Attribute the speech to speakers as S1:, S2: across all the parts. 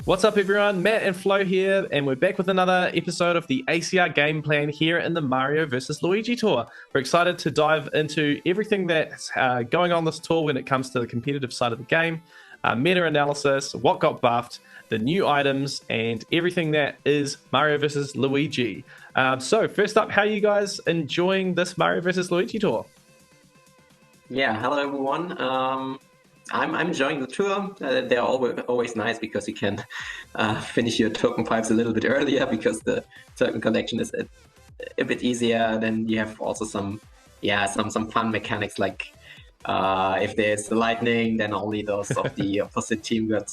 S1: What's up, everyone? Matt and Flo here, and we're back with another episode of the ACR Game Plan here in the Mario vs. Luigi Tour. We're excited to dive into everything that's going on this tour when it comes to the competitive side of the game, meta-analysis, what got buffed, the new items, and everything that is Mario vs. Luigi. So first up, how are you guys enjoying this Mario vs. Luigi Tour?
S2: Yeah, hello everyone. I'm enjoying the tour. They're always nice because you can finish your token pipes a little bit earlier because the token collection is a bit easier. Then you have also some fun mechanics like if there's the lightning, then only those of the opposite team got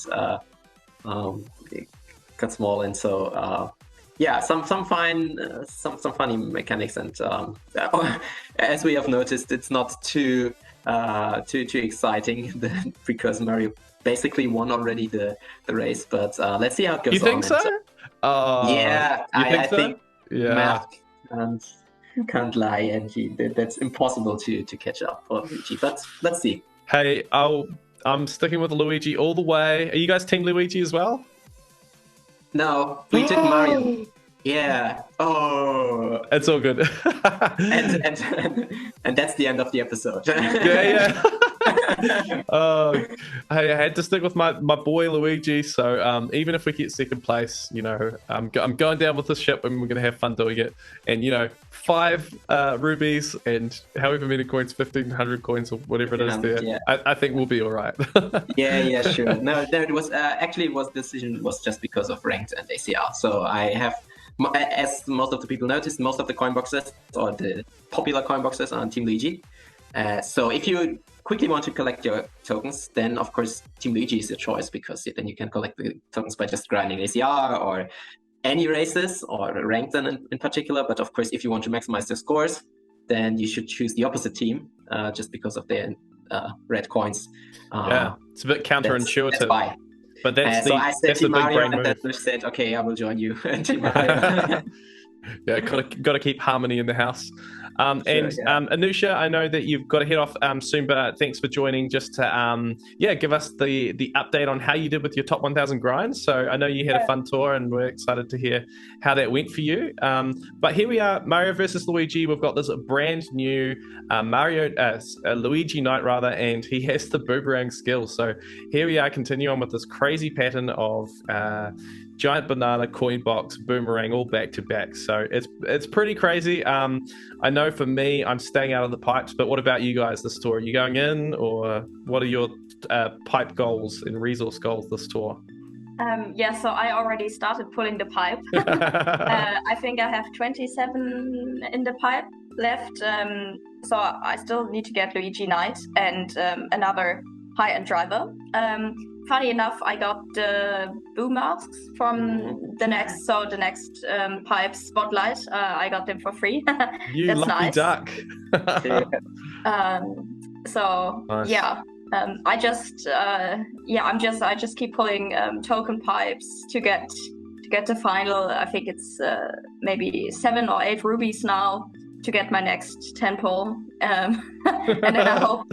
S2: small, and so yeah, some funny mechanics, and as we have noticed, it's not too exciting because Mario basically won already the race, but let's see how it goes.
S1: You think so?
S2: Yeah, I think
S1: yeah.
S2: Matt can't lie, and that's impossible to catch up for Luigi, but let's see.
S1: Hey, I'm sticking with Luigi all the way. Are you guys Team Luigi as well?
S2: No, we took Mario. Yeah. Oh,
S1: it's all good.
S2: and that's the end of the episode.
S1: Yeah. Hey, I had to stick with my boy Luigi. So even if we get second place, you know, I'm going down with this ship, and we're gonna have fun doing it. And you know, 5 rubies and however many coins, 1,500 coins or whatever it is there. Yeah. I think we'll be all right.
S2: yeah, sure. No, it was actually decision was just because of ranked and ACR. So I have. As most of the people noticed, most of the coin boxes, or the popular coin boxes, are on Team Luigi. So if you quickly want to collect your tokens, then of course Team Luigi is your choice, because then you can collect the tokens by just grinding ACR or any races, or ranked in particular. But of course, if you want to maximize your scores, then you should choose the opposite team, just because of their red coins.
S1: Yeah, it's a bit counterintuitive.
S2: That's why.
S1: But that's
S2: so I said Team Mario, and then said, "Okay, I will join you." Team Mario.
S1: Yeah, got to keep harmony in the house. Anusha, I know that you've got to head off soon, but thanks for joining just to give us the update on how you did with your top 1,000 grinds. So I know you had a fun tour, and we're excited to hear how that went for you. But here we are, Mario versus Luigi. We've got this brand new Luigi Knight rather, and he has the boomerang skill. So here we are, continue on with this crazy pattern of giant banana, coin box, boomerang, all back to back. So it's pretty crazy. I know for me, I'm staying out of the pipes, but what about you guys this tour? Are you going in, or what are your pipe goals and resource goals this tour?
S3: Yeah, so I already started pulling the pipe. I think I have 27 in the pipe left. So I still need to get Luigi Knight and another high-end driver. Funny enough, I got the boo masks from the next pipe spotlight. I got them for free.
S1: You
S3: That's
S1: lucky
S3: nice.
S1: duck.
S3: So nice. Yeah, I just keep pulling token pipes to get the final. I think it's maybe 7 or 8 rubies now to get my next 10 pull, and then I hope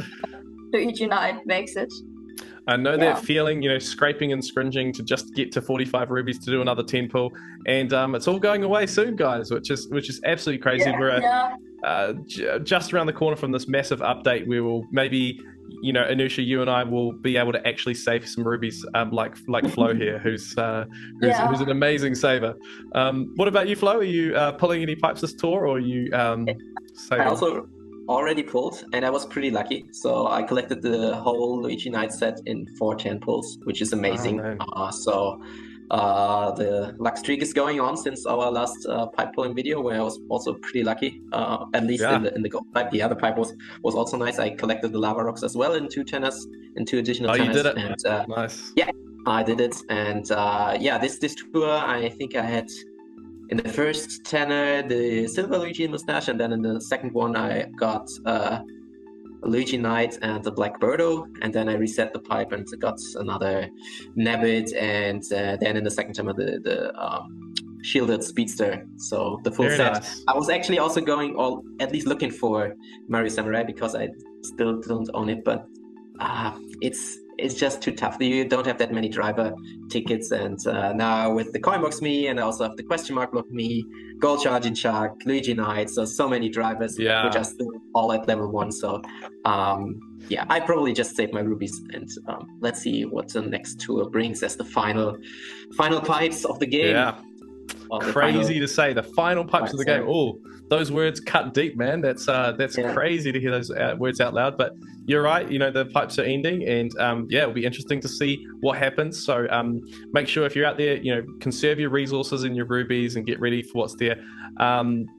S3: Luigi Knight makes it.
S1: I know that feeling, you know, scraping and scringing to just get to 45 rubies to do another 10 pull, and it's all going away soon, guys, which is absolutely crazy. We're just around the corner from this massive update where we'll maybe, you know, Anusha, you and I will be able to actually save some rubies, like Flo here, who's an amazing saver. What about you, Flo? Are you pulling any pipes this tour, or are you saving?
S2: I also already pulled, and I was pretty lucky. So I collected the whole Luigi Knight set in 4 10 pulls, which is amazing. So the luck streak is going on since our last pipe pulling video, where I was also pretty lucky. At least in the gold pipe. The other pipe was also nice. I collected the lava rocks as well in 2 tenors, in 2 additional tenors.
S1: You did it.
S2: And,
S1: nice.
S2: Yeah, I did it. And this tour, I think I had, in the first tenor, the silver Luigi mustache, and then in the second one, I got Luigi Knight and the Black Birdo, and then I reset the pipe and got another Nabbit, and then in the second tenor, the shielded speedster. So the full set. Nice. I was actually also going, or at least looking for Mario Samurai, because I still don't own it, but it's just too tough. You don't have that many driver tickets, and now with the Coinbox me, and I also have the question mark block me, Gold Charging Shark, Luigi Knight, so many drivers which are still all at level 1. So yeah, I probably just save my rubies, and let's see what the next tour brings as the final pipes of the game.
S1: Yeah. Crazy to say, the final pipes of the game. Oh, those words cut deep, man. That's crazy to hear those words out loud. But you're right, you know, the pipes are ending, and yeah, it'll be interesting to see what happens. So make sure if you're out there, you know, conserve your resources and your rubies and get ready for what's there.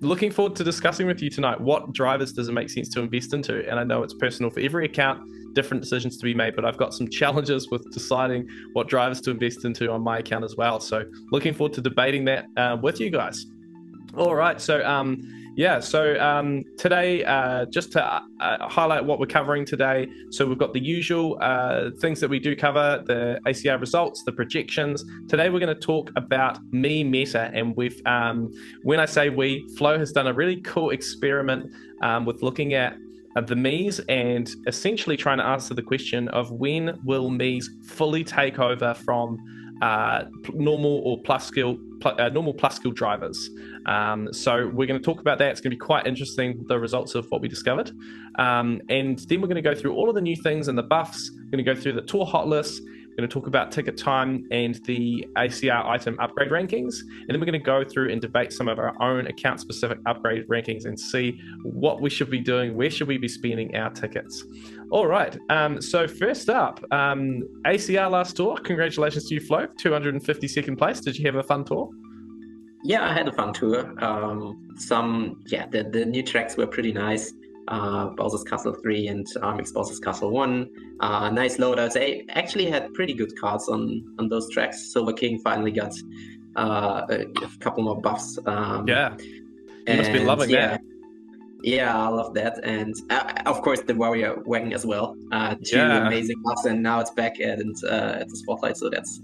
S1: Looking forward to discussing with you tonight, what drivers does it make sense to invest into? And I know it's personal for every account, different decisions to be made, but I've got some challenges with deciding what drivers to invest into on my account as well. So looking forward to debating that with you guys. All right, so yeah, so today, just to highlight what we're covering today, so we've got the usual things that we do cover, the ACR results, the projections. Today we're going to talk about me meta, and we've, when I say we, Flo has done a really cool experiment with looking at the Miis and essentially trying to answer the question of when will Miis fully take over from normal or plus skill drivers. So we're going to talk about that. It's going to be quite interesting, the results of what we discovered. And then we're going to go through all of the new things and the buffs. We're going to go through the tour hot list. We're going to talk about ticket time and the ACR item upgrade rankings. And then we're going to go through and debate some of our own account-specific upgrade rankings and see what we should be doing, where should we be spending our tickets. All right, so first up, ACR last tour. Congratulations to you, Flo, 252nd place. Did you have a fun tour?
S2: Yeah, I had a fun tour. The new tracks were pretty nice. Bowser's Castle 3 and Armix Bowser's Castle 1. Nice loadouts. I actually had pretty good cards on those tracks. Silver King finally got a couple more buffs.
S1: Yeah, you must be loving that.
S2: Yeah, I love that. And of course, the Warrior Wagon as well. Two amazing buffs, and now it's back at the Spotlight, so that's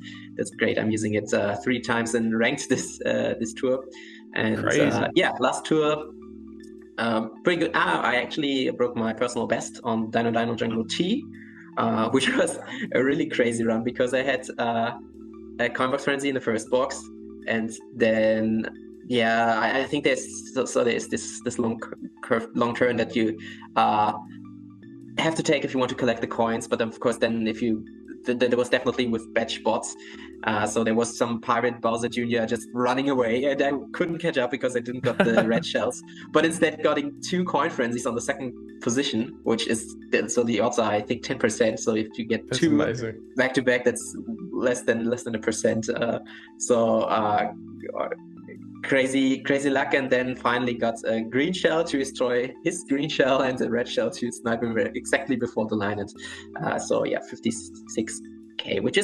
S2: great. I'm using it 3 times in ranked this tour. And last tour, pretty good. I actually broke my personal best on Dino Jungle T, which was a really crazy run because I had a Coinbox Frenzy in the first box, and then I think there's this long turn that you have to take if you want to collect the coins, but of course then if you there was definitely with batch bots, so there was some pirate Bowser Jr. just running away, and I couldn't catch up because I didn't got the red shells, but instead getting 2 coin frenzies on the second position, which is, so the odds are I think 10%, so if you get 2 back to back, that's less than a percent. Crazy luck, and then finally got a green shell to destroy his green shell and a red shell to snipe him exactly before the line. And 56k, which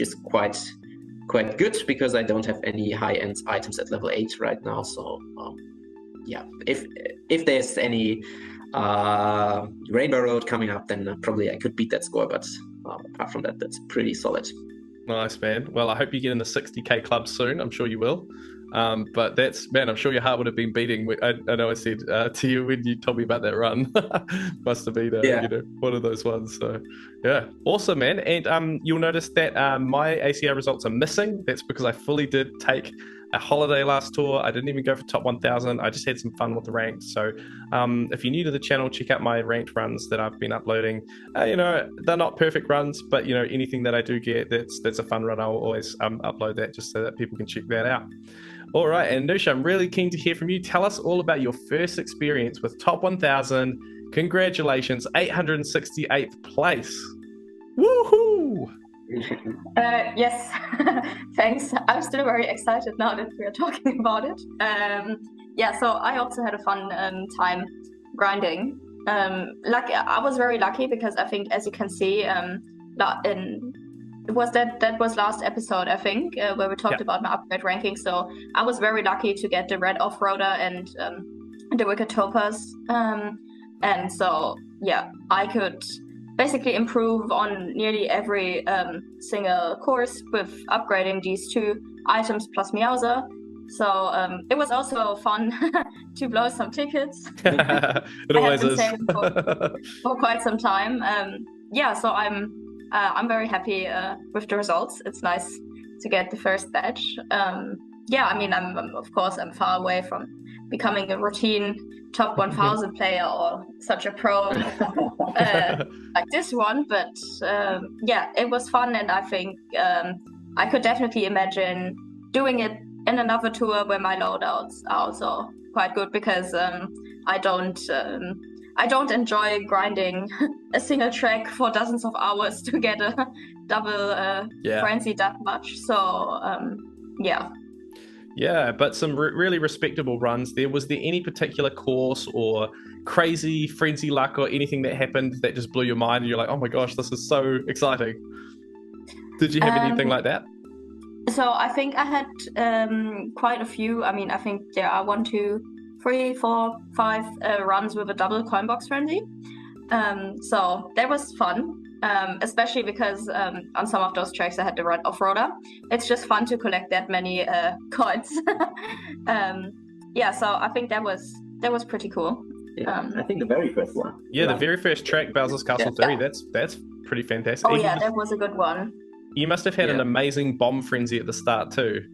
S2: is quite good because I don't have any high-end items at level 8 right now. So if there's any Rainbow Road coming up, then probably I could beat that score. But apart from that, that's pretty solid.
S1: Nice, man. Well, I hope you get in the 60k club soon. I'm sure you will. But that's, man, I'm sure your heart would have been beating. I know I said to you when you told me about that run. Must have been one of those ones. So yeah, awesome, man. And you'll notice that my ACR results are missing. That's because I fully did take a holiday last tour. I didn't even go for top 1000. I just had some fun with the ranked. So if you're new to the channel, check out my ranked runs that I've been uploading. They're not perfect runs, but anything that I do get that's a fun run, I'll always upload that just so that people can check that out. All right, and Nusha, I'm really keen to hear from you. Tell us all about your first experience with top 1000. Congratulations, 868th place. Woohoo!
S3: Yes, thanks. I'm still very excited now that we are talking about it. So I also had a fun time grinding. I was very lucky because I think, as you can see, that was last episode, I think, where we talked about my upgrade ranking. So I was very lucky to get the red off-roader and the wicked topaz. And so I could basically improve on nearly every single course with upgrading these 2 items plus Meowser. So it was also fun to blow some tickets.
S1: It always is.
S3: For quite some time. yeah, so I'm very happy with the results. It's nice to get the first badge. Yeah, I mean, of course I'm far away from becoming a routine top 1000 player or such a pro like this one, but yeah, it was fun, and I think I could definitely imagine doing it in another tour where my loadouts are also quite good, because I don't enjoy grinding a single track for dozens of hours to get a double frenzy that much. So yeah.
S1: Yeah, but some really respectable runs there. Was there any particular course or crazy frenzy luck or anything that happened that just blew your mind and you're like, oh my gosh, this is so exciting? Did you have anything like that?
S3: So I think I had quite a few. I mean, I think there are 1, 2, 3, 4, 5 runs with a double coin box frenzy. So that was fun. Especially because on some of those tracks I had the red off-roader. It's just fun to collect that many coins. Yeah, so I think that was pretty cool.
S2: Yeah, I think the very first one.
S1: Yeah, the very first track, Bowser's Castle 3, that's pretty fantastic.
S3: Oh yeah, that was a good one.
S1: You must have had an amazing bomb frenzy at the start too.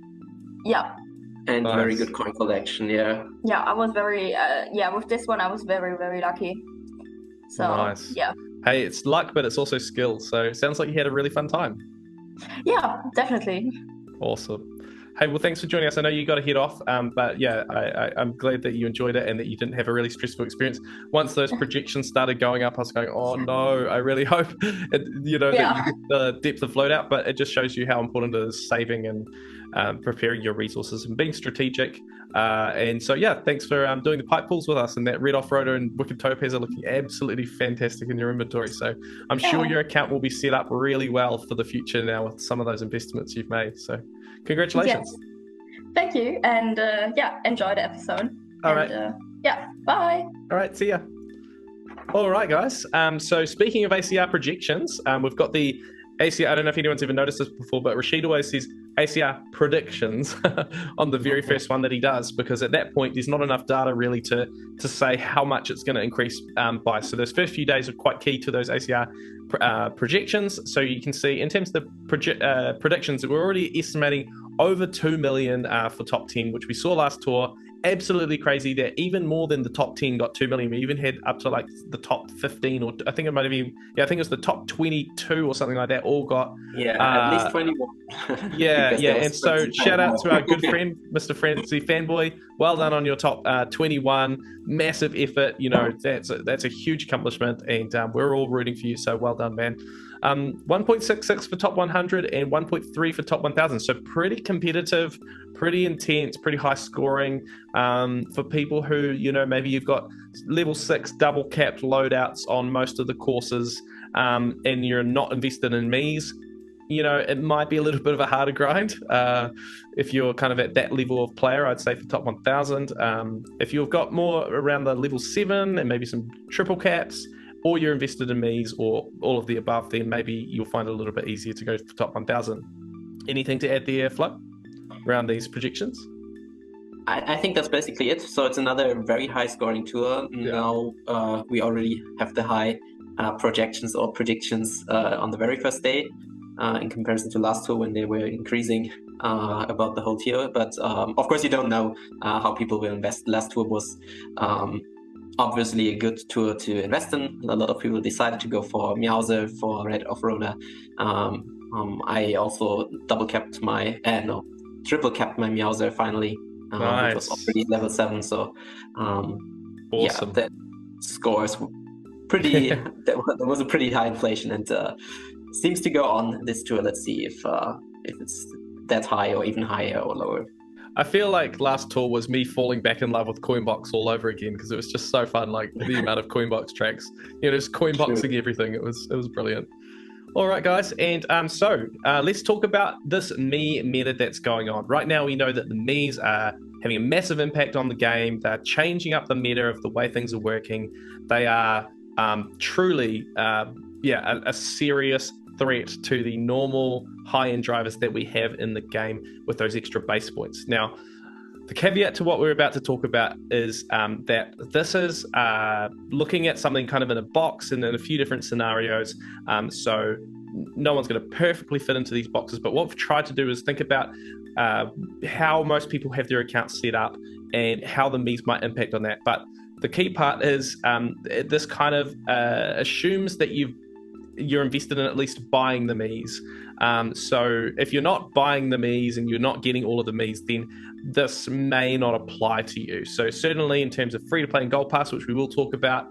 S3: Yeah.
S2: And very good coin collection, yeah.
S3: Yeah, I was very, with this one I was very, very lucky. So,
S1: nice.
S3: Yeah.
S1: Hey, it's luck, but it's also skill. So it sounds like you had a really fun time.
S3: Yeah, definitely.
S1: Awesome. Hey, well, thanks for joining us. I know you got to head off, but yeah, I'm glad that you enjoyed it and that you didn't have a really stressful experience. Once those projections started going up, I was going, oh no, I really hope, that you get the depth of loadout, but it just shows you how important it is saving and preparing your resources and being strategic. And so, yeah, thanks for doing the pipe pulls with us, and that red off-roader and Wicked Topaz are looking absolutely fantastic in your inventory. So I'm sure your account will be set up really well for the future now with some of those investments you've made. So congratulations.
S3: Yes. Thank you. And enjoy the episode.
S1: All right.
S3: Bye.
S1: All right. See ya. All right, guys. So speaking of ACR projections, we've got the ACR, I don't know if anyone's ever noticed this before, but Rashid always says ACR predictions on the very first one that he does, because at that point there's not enough data really to say how much it's going to increase by. So those first few days are quite key to those ACR projections. So you can see in terms of the predictions that we're already estimating over 2 million for top 10, which we saw last tour. Absolutely crazy that even more than the top 10 got 2 million. We even had up to like the top 15, or I think it might have been, I think it was the top 22 or something like that, all got.
S2: At least 21.
S1: Yeah. And so shout out to our good friend, Mr. Frenzy Fanboy. Well done on your top 21. Massive effort. That's a huge accomplishment, and we're all rooting for you. So well done, man. 1.66 for top 100 and 1.3 for top 1000. So pretty competitive, pretty intense, pretty high scoring for people who, maybe you've got level 6 double capped loadouts on most of the courses and you're not invested in Mies. It might be a little bit of a harder grind if you're kind of at that level of player, I'd say, for top 1000. If you've got more around the level 7 and maybe some triple caps, or you're invested in Mies, or all of the above, then maybe you'll find it a little bit easier to go for top 1000. Anything to add there, Flo, around these projections?
S2: I think that's basically it. So it's another very high scoring tour. Yeah. Now we already have the high projections or predictions on the very first day in comparison to last tour when they were increasing about the whole tour. But of course you don't know how people will invest. Last tour was obviously a good tour to invest in. A lot of people decided to go for Meowser, for Red Off-Roader. I also triple capped my Meowser finally,
S1: nice.
S2: Which was already level 7. So
S1: awesome.
S2: Yeah, that scores pretty. That was a pretty high inflation, and seems to go on this tour. Let's see if it's that high or even higher or lower.
S1: I feel like last tour was me falling back in love with Coinbox all over again, because it was just so fun, like the amount of Coinbox tracks, just Coinboxing everything. It was brilliant. All right, guys, and so let's talk about this Mii meta that's going on. Right now, we know that the Miis are having a massive impact on the game. They're changing up the meta of the way things are working. They are truly, a serious threat to the normal high-end drivers that we have in the game with those extra base points. Now, The caveat to what we're about to talk about is that this is looking at something kind of in a box and in a few different scenarios. So no one's going to perfectly fit into these boxes, but what we've tried to do is think about how most people have their accounts set up and how the Miis might impact on that. But the key part is this kind of assumes that you're invested in at least buying the Miis. So if you're not buying the Miis and you're not getting all of the Miis, then this may not apply to you. So certainly in terms of free-to-play and Gold Pass, which we will talk about,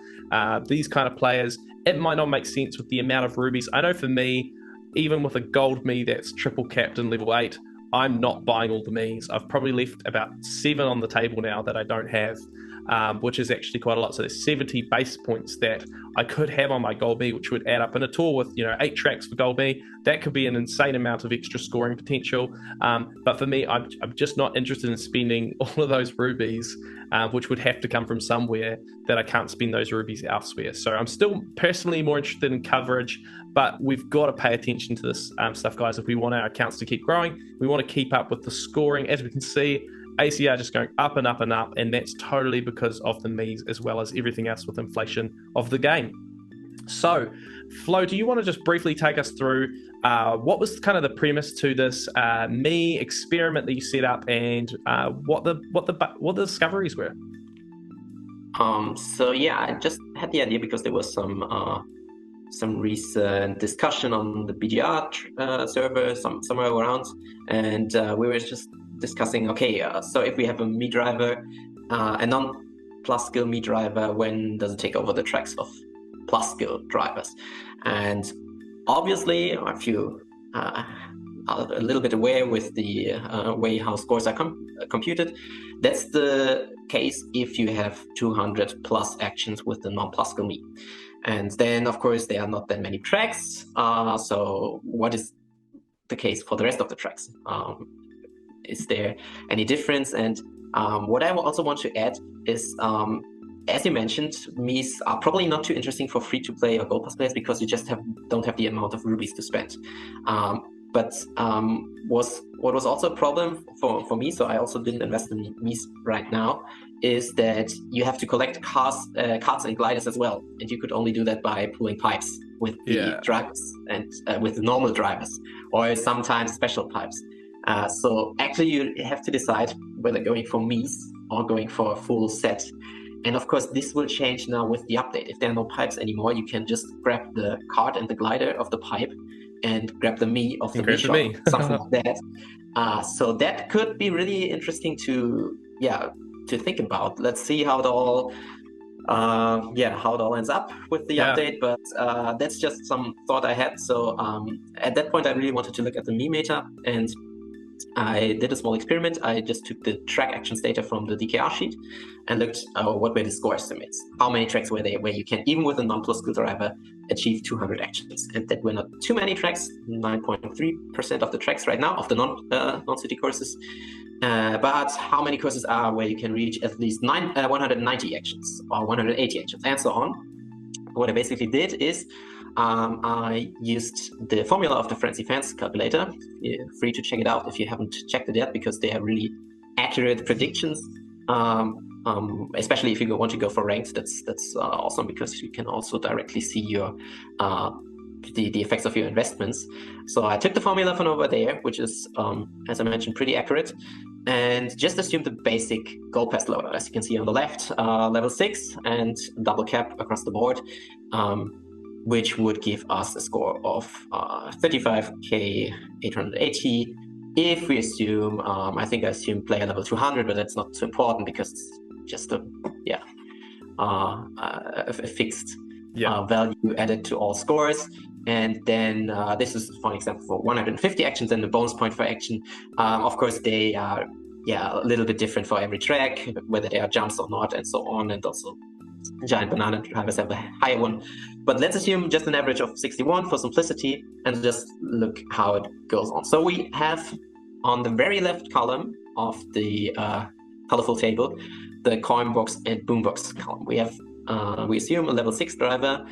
S1: these kind of players, it might not make sense with the amount of rubies. I know for me, even with a gold Mii that's triple capped in level 8, I'm not buying all the Miis. I've probably left about 7 on the table now that I don't have, which is actually quite a lot. So there's 70 base points that I could have on my gold Mii, which would add up in a tour with 8 tracks for gold Mii. That could be an insane amount of extra scoring potential. But for me, I'm just not interested in spending all of those rubies, which would have to come from somewhere that I can't spend those rubies elsewhere. So I'm still personally more interested in coverage, but we've got to pay attention to this stuff, guys. If we want our accounts to keep growing, we want to keep up with the scoring. As we can see, ACR just going up and up and up, and that's totally because of the Miis as well as everything else with inflation of the game. So, Flo, do you want to just briefly take us through what was kind of the premise to this Mii experiment that you set up, and what the discoveries were?
S2: So yeah, I just had the idea because there was some recent discussion on the BGR server somewhere around, and we were just discussing, okay, so if we have a Mii driver, a non-plus skill Mii driver, when does it take over the tracks of plus skill drivers? And obviously, if you are a little bit aware with the way how scores are computed, that's the case if you have 200 plus actions with the non-plus skill Mii. And then, of course, there are not that many tracks. So what is the case for the rest of the tracks? Is there any difference? And what I also want to add is, as you mentioned, Miis are probably not too interesting for free-to-play or Gold Pass players because you just don't have the amount of rubies to spend. But what was also a problem for me, so I also didn't invest in Miis right now, is that you have to collect carts and gliders as well, and you could only do that by pulling pipes with the drivers and with the normal drivers, or sometimes special pipes. So actually you have to decide whether going for Miis or going for a full set. And of course, this will change now with the update. If there are no pipes anymore, you can just grab the cart and the glider of the pipe and grab the Mii of the Mii shop, something like that. So that could be really interesting to think about. Let's see how it all ends up with the update. But that's just some thought I had. So at that point, I really wanted to look at the Mii meta, and I did a small experiment. I just took the track actions data from the DKR sheet and looked what were the score estimates. How many tracks were there where you can, even with a non-plus skill driver, achieve 200 actions? And that were not too many tracks, 9.3% of the tracks right now of the non-city courses. But how many courses are where you can reach at least 190 actions or 180 actions and so on? What I basically did is I used the formula of the Frenzy Fans calculator. You're free to check it out if you haven't checked it yet, because they are really accurate predictions. Especially if you want to go for ranked, that's awesome, because you can also directly see your the effects of your investments. So I took the formula from over there, which is, as I mentioned, pretty accurate, and just assumed the basic Gold Pass loader, as you can see on the left, level 6 and double cap across the board, which would give us a score of 35,880. If we assume, I think I assume player level 200, but that's not too important because it's just a fixed value added to all scores. And then this is, for example, for 150 actions and the bonus point for action. Of course, they are a little bit different for every track, whether they are jumps or not, and so on. And also, giant banana drivers have a higher one. But let's assume just an average of 61 for simplicity, and just look how it goes on. So we have on the very left column of the colorful table, the coin box and boombox column. We have we assume a level 6 driver,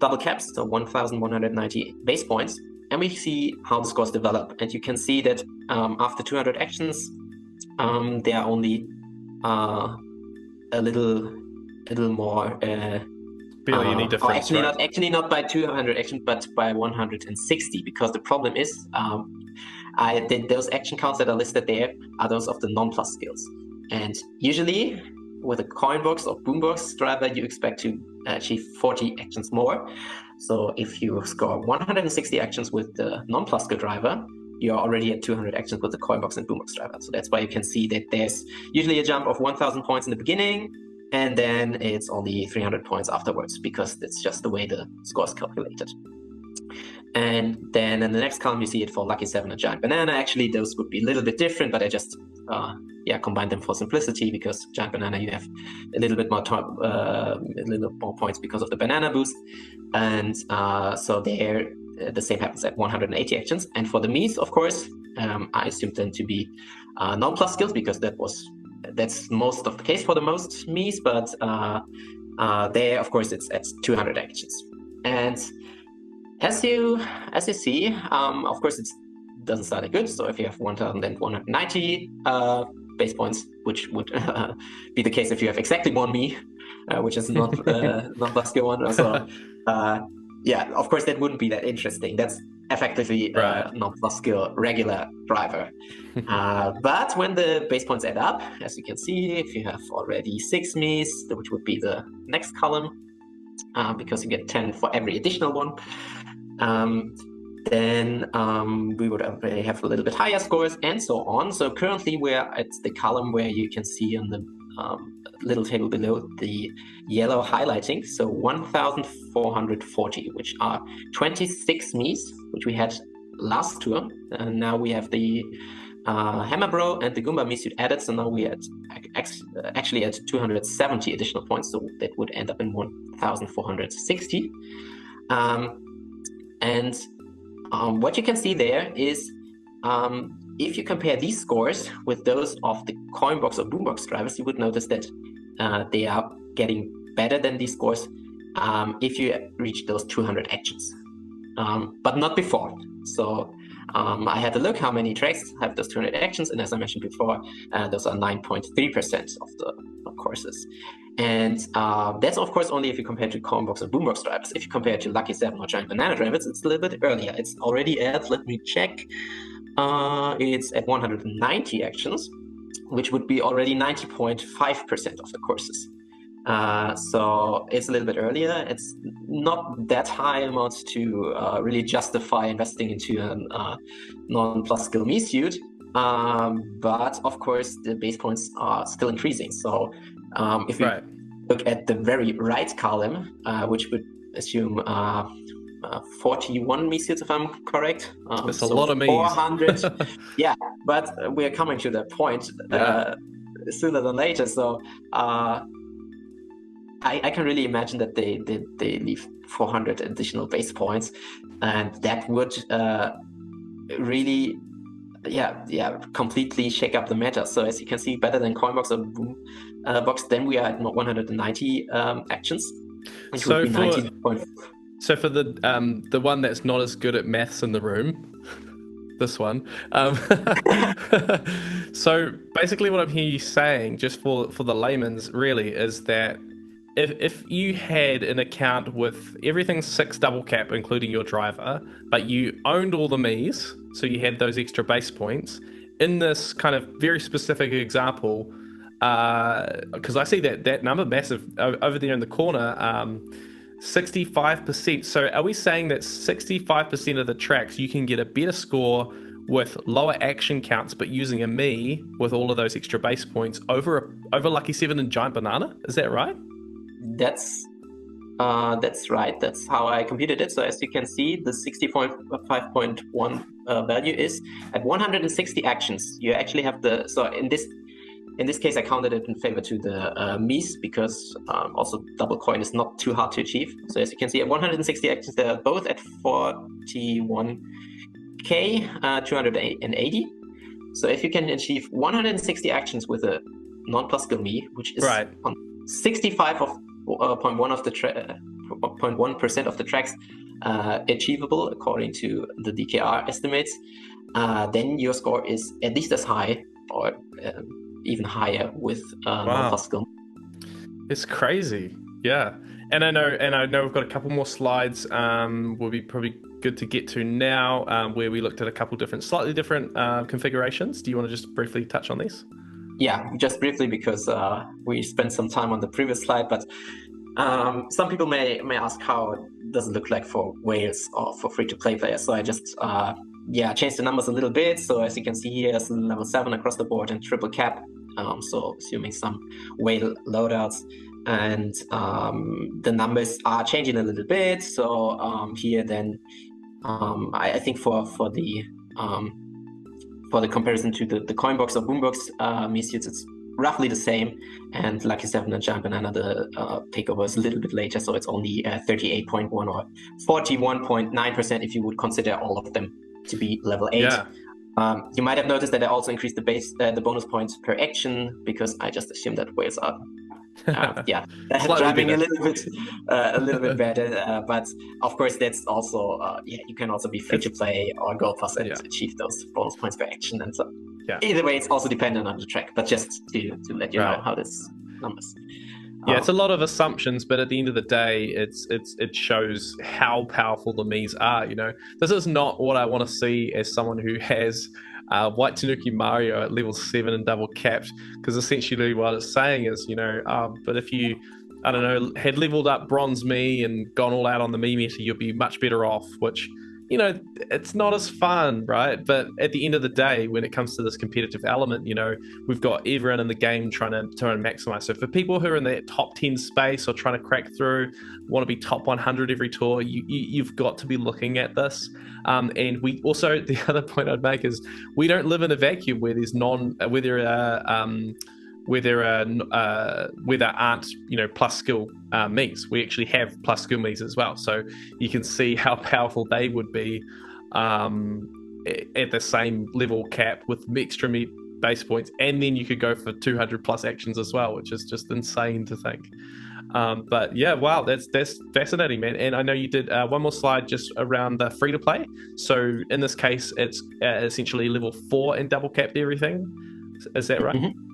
S2: double caps, so 1,190 base points, and we see how the scores develop. And you can see that after 200 actions, there are only a little more.
S1: Barely any difference,
S2: actually,
S1: right?
S2: not by 200 actions, but by 160. Because the problem is, those action counts that are listed there are those of the non-plus skills, and usually with a Coinbox or Boombox driver, you expect to achieve 40 actions more. So if you score 160 actions with the non-plus skill driver, you're already at 200 actions with the Coinbox and Boombox driver. So that's why you can see that there's usually a jump of 1,000 points in the beginning, and then it's only 300 points afterwards, because that's just the way the score is calculated. And then in the next column, you see it for Lucky 7 and Giant Banana. Actually, those would be a little bit different, but I just combined them for simplicity, because Giant Banana, you have a little bit more points because of the banana boost. And so there, the same happens at 180 actions. And for the Miis, of course, I assumed them to be non-plus skills, because that's most of the case for the most Miis, but there, of course, it's at 200 actions. And as you see, of course, it doesn't start that good. So if you have 1,190 base points, which would be the case if you have exactly one Mii, which is not non-plus skill one. So yeah, of course, that wouldn't be that interesting. That's effectively non-plus skill regular driver. But when the base points add up, as you can see, if you have already 6 Miis, which would be the next column, because you get 10 for every additional one, then we would have a little bit higher scores, and so on. So currently we're at the column where you can see on the little table below the yellow highlighting, so 1,440, which are 26 Miis, which we had last tour, and now we have the Hammer Bro and the Goomba Mii suit added, so now we're actually at 270 additional points, so that would end up in 1,460. And what you can see there is, if you compare these scores with those of the Coinbox or Boombox drivers, you would notice that they are getting better than these scores if you reach those 200 actions, but not before. So I had to look how many tracks have those 200 actions, and as I mentioned before, those are 9.3% of the courses. And that's, of course, only if you compare to Coinbox and Boombox drivers. If you compare to Lucky 7 or Giant Banana drivers, it's a little bit earlier. It's already at, let me check, it's at 190 actions, which would be already 90.5% of the courses. So it's a little bit earlier. It's not that high amount to really justify investing into a non-plus skill Mii suit, but of course the base points are still increasing. So if we look at the very right column, which would assume 41 Mii suits, if I'm correct.
S1: That's a lot of Miis.
S2: 400. Yeah, but we're coming to the point sooner than later. So I can really imagine that they leave 400 additional base points, and that would really completely shake up the meta. So as you can see, better than Coinbox or Boombox, then we are at 190 actions, which would be 90.
S1: So for the one that's not as good at maths in the room, this one. So basically what I'm hearing you saying, just for the layman's really, is that if you had an account with everything 6 double cap, including your driver, but you owned all the Miis, so you had those extra base points, in this kind of very specific example, because I see that number massive over there in the corner, 65%. So are we saying that 65% of the tracks you can get a better score with lower action counts, but using a Mii with all of those extra base points over Lucky 7 and Giant Banana? Is that right?
S2: That's right. That's how I computed it. So as you can see, the 60.5.1 value is at 160 actions. You actually have so in this case, I counted it in favor to the Miis, because also double coin is not too hard to achieve. So as you can see, at 160 actions, they're both at 41k 280. So if you can achieve 160 actions with a non-plus skill Mii, which is on 65.1% of the tracks achievable according to the DKR estimates, then your score is at least as high, or even higher with non-plus skill.
S1: It's crazy. Yeah. And I know we've got a couple more slides will be probably good to get to now, where we looked at a couple different, slightly different configurations. Do you want to just briefly touch on these?
S2: Yeah, just briefly, because we spent some time on the previous slide, but some people may ask, how does it look like for whales or for free-to-play players? So I just changed the numbers a little bit. So as you can see here, it's level 7 across the board and triple cap. So assuming some whale loadouts. And the numbers are changing a little bit. So here then, I think for the comparison to the Coinbox or Boombox misuse, it's roughly the same. And Lucky 7 and Giant Banana, the takeover is a little bit later, so it's only 38.1 or 41.9% if you would consider all of them to be level 8.
S1: Yeah.
S2: You might have noticed that I also increased the bonus points per action, because I just assumed that whales are driving a little bit better. But of course, that's also you can also be free to play or Gold Plus and achieve those bonus points per action. And so either way, it's also dependent on the track. But just to let you know how this numbers.
S1: Yeah, it's a lot of assumptions, but at the end of the day, it shows how powerful the Miis are. You know, this is not what I want to see as someone who has White Tanuki Mario at level 7 and double capped, because essentially what it's saying is, you know, but if you, I don't know, had leveled up Bronze Mii and gone all out on the Mii meta, you'd be much better off, which, you know, it's not as fun, right? But at the end of the day, when it comes to this competitive element, you know, we've got everyone in the game trying to maximize. So for people who are in that top 10 space or trying to crack through, want to be top 100 every tour, you've got to be looking at this. And we also, the other point I'd make is, we don't live in a vacuum where there's where there aren't, you know, plus skill Miis. We actually have plus skill Miis as well, so you can see how powerful they would be at the same level cap with extra base points, and then you could go for 200 plus actions as well, which is just insane to think. But yeah, wow, that's fascinating, man. And I know you did one more slide just around the free to play. So in this case, it's essentially level 4 and double capped everything. Is that right?
S2: Mm-hmm.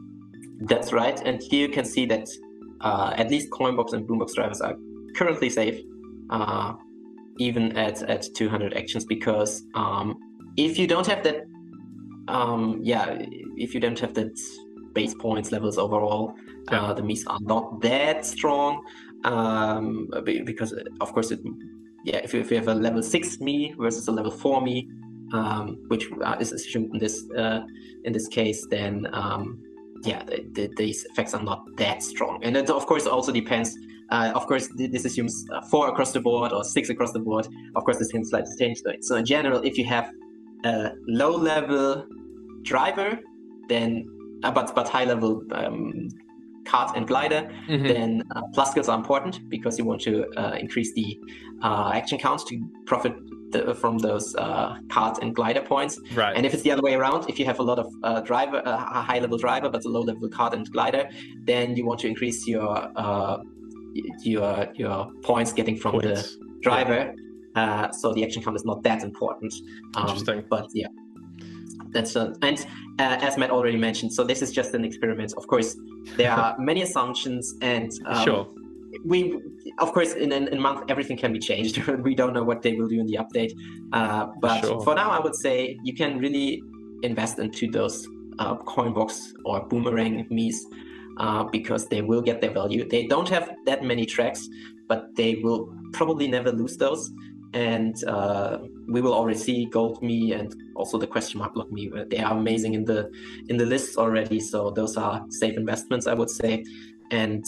S2: That's right. And here you can see that at least Coinbox and Boombox drivers are currently safe, even at 200 actions, because if you don't have that, if you don't have that base points levels overall, the Miis are not that strong, because of course if you have a level 6 Mii versus a level 4 Mii, which is assumed in this case, then these effects are not that strong. And it of course also depends. Of course, this assumes 4 across the board or 6 across the board. Of course, this can slightly change. So in general, if you have a low-level driver, then but high-level kart and glider, then plus skills are important, because you want to increase the action counts to profit from those kart and glider points.
S1: Right.
S2: And if it's the other way around, if you have a lot of a high-level driver but a low-level kart and glider, then you want to increase your points getting from the driver. So the action count is not that important.
S1: Interesting.
S2: But yeah, that's and as Matt already mentioned, so this is just an experiment. Of course, there are many assumptions, and
S1: sure.
S2: We, of course, in a month, everything can be changed. We don't know what they will do in the update. But for now, I would say you can really invest into those Coinbox or Boomerang Miis, because they will get their value. They don't have that many tracks, but they will probably never lose those. And we will already see Gold Mii and also the question mark block Mii. They are amazing in the lists already. So those are safe investments, I would say. And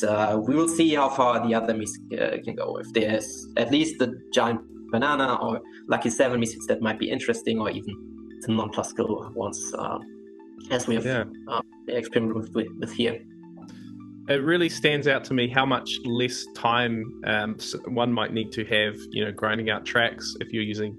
S2: we will see how far the other Miis can go. If there's at least the Giant Banana or Lucky 7 Miis that might be interesting, or even the non-plus skill ones, as we have experimented with here.
S1: It really stands out to me how much less time one might need to have, you know, grinding out tracks if you're using,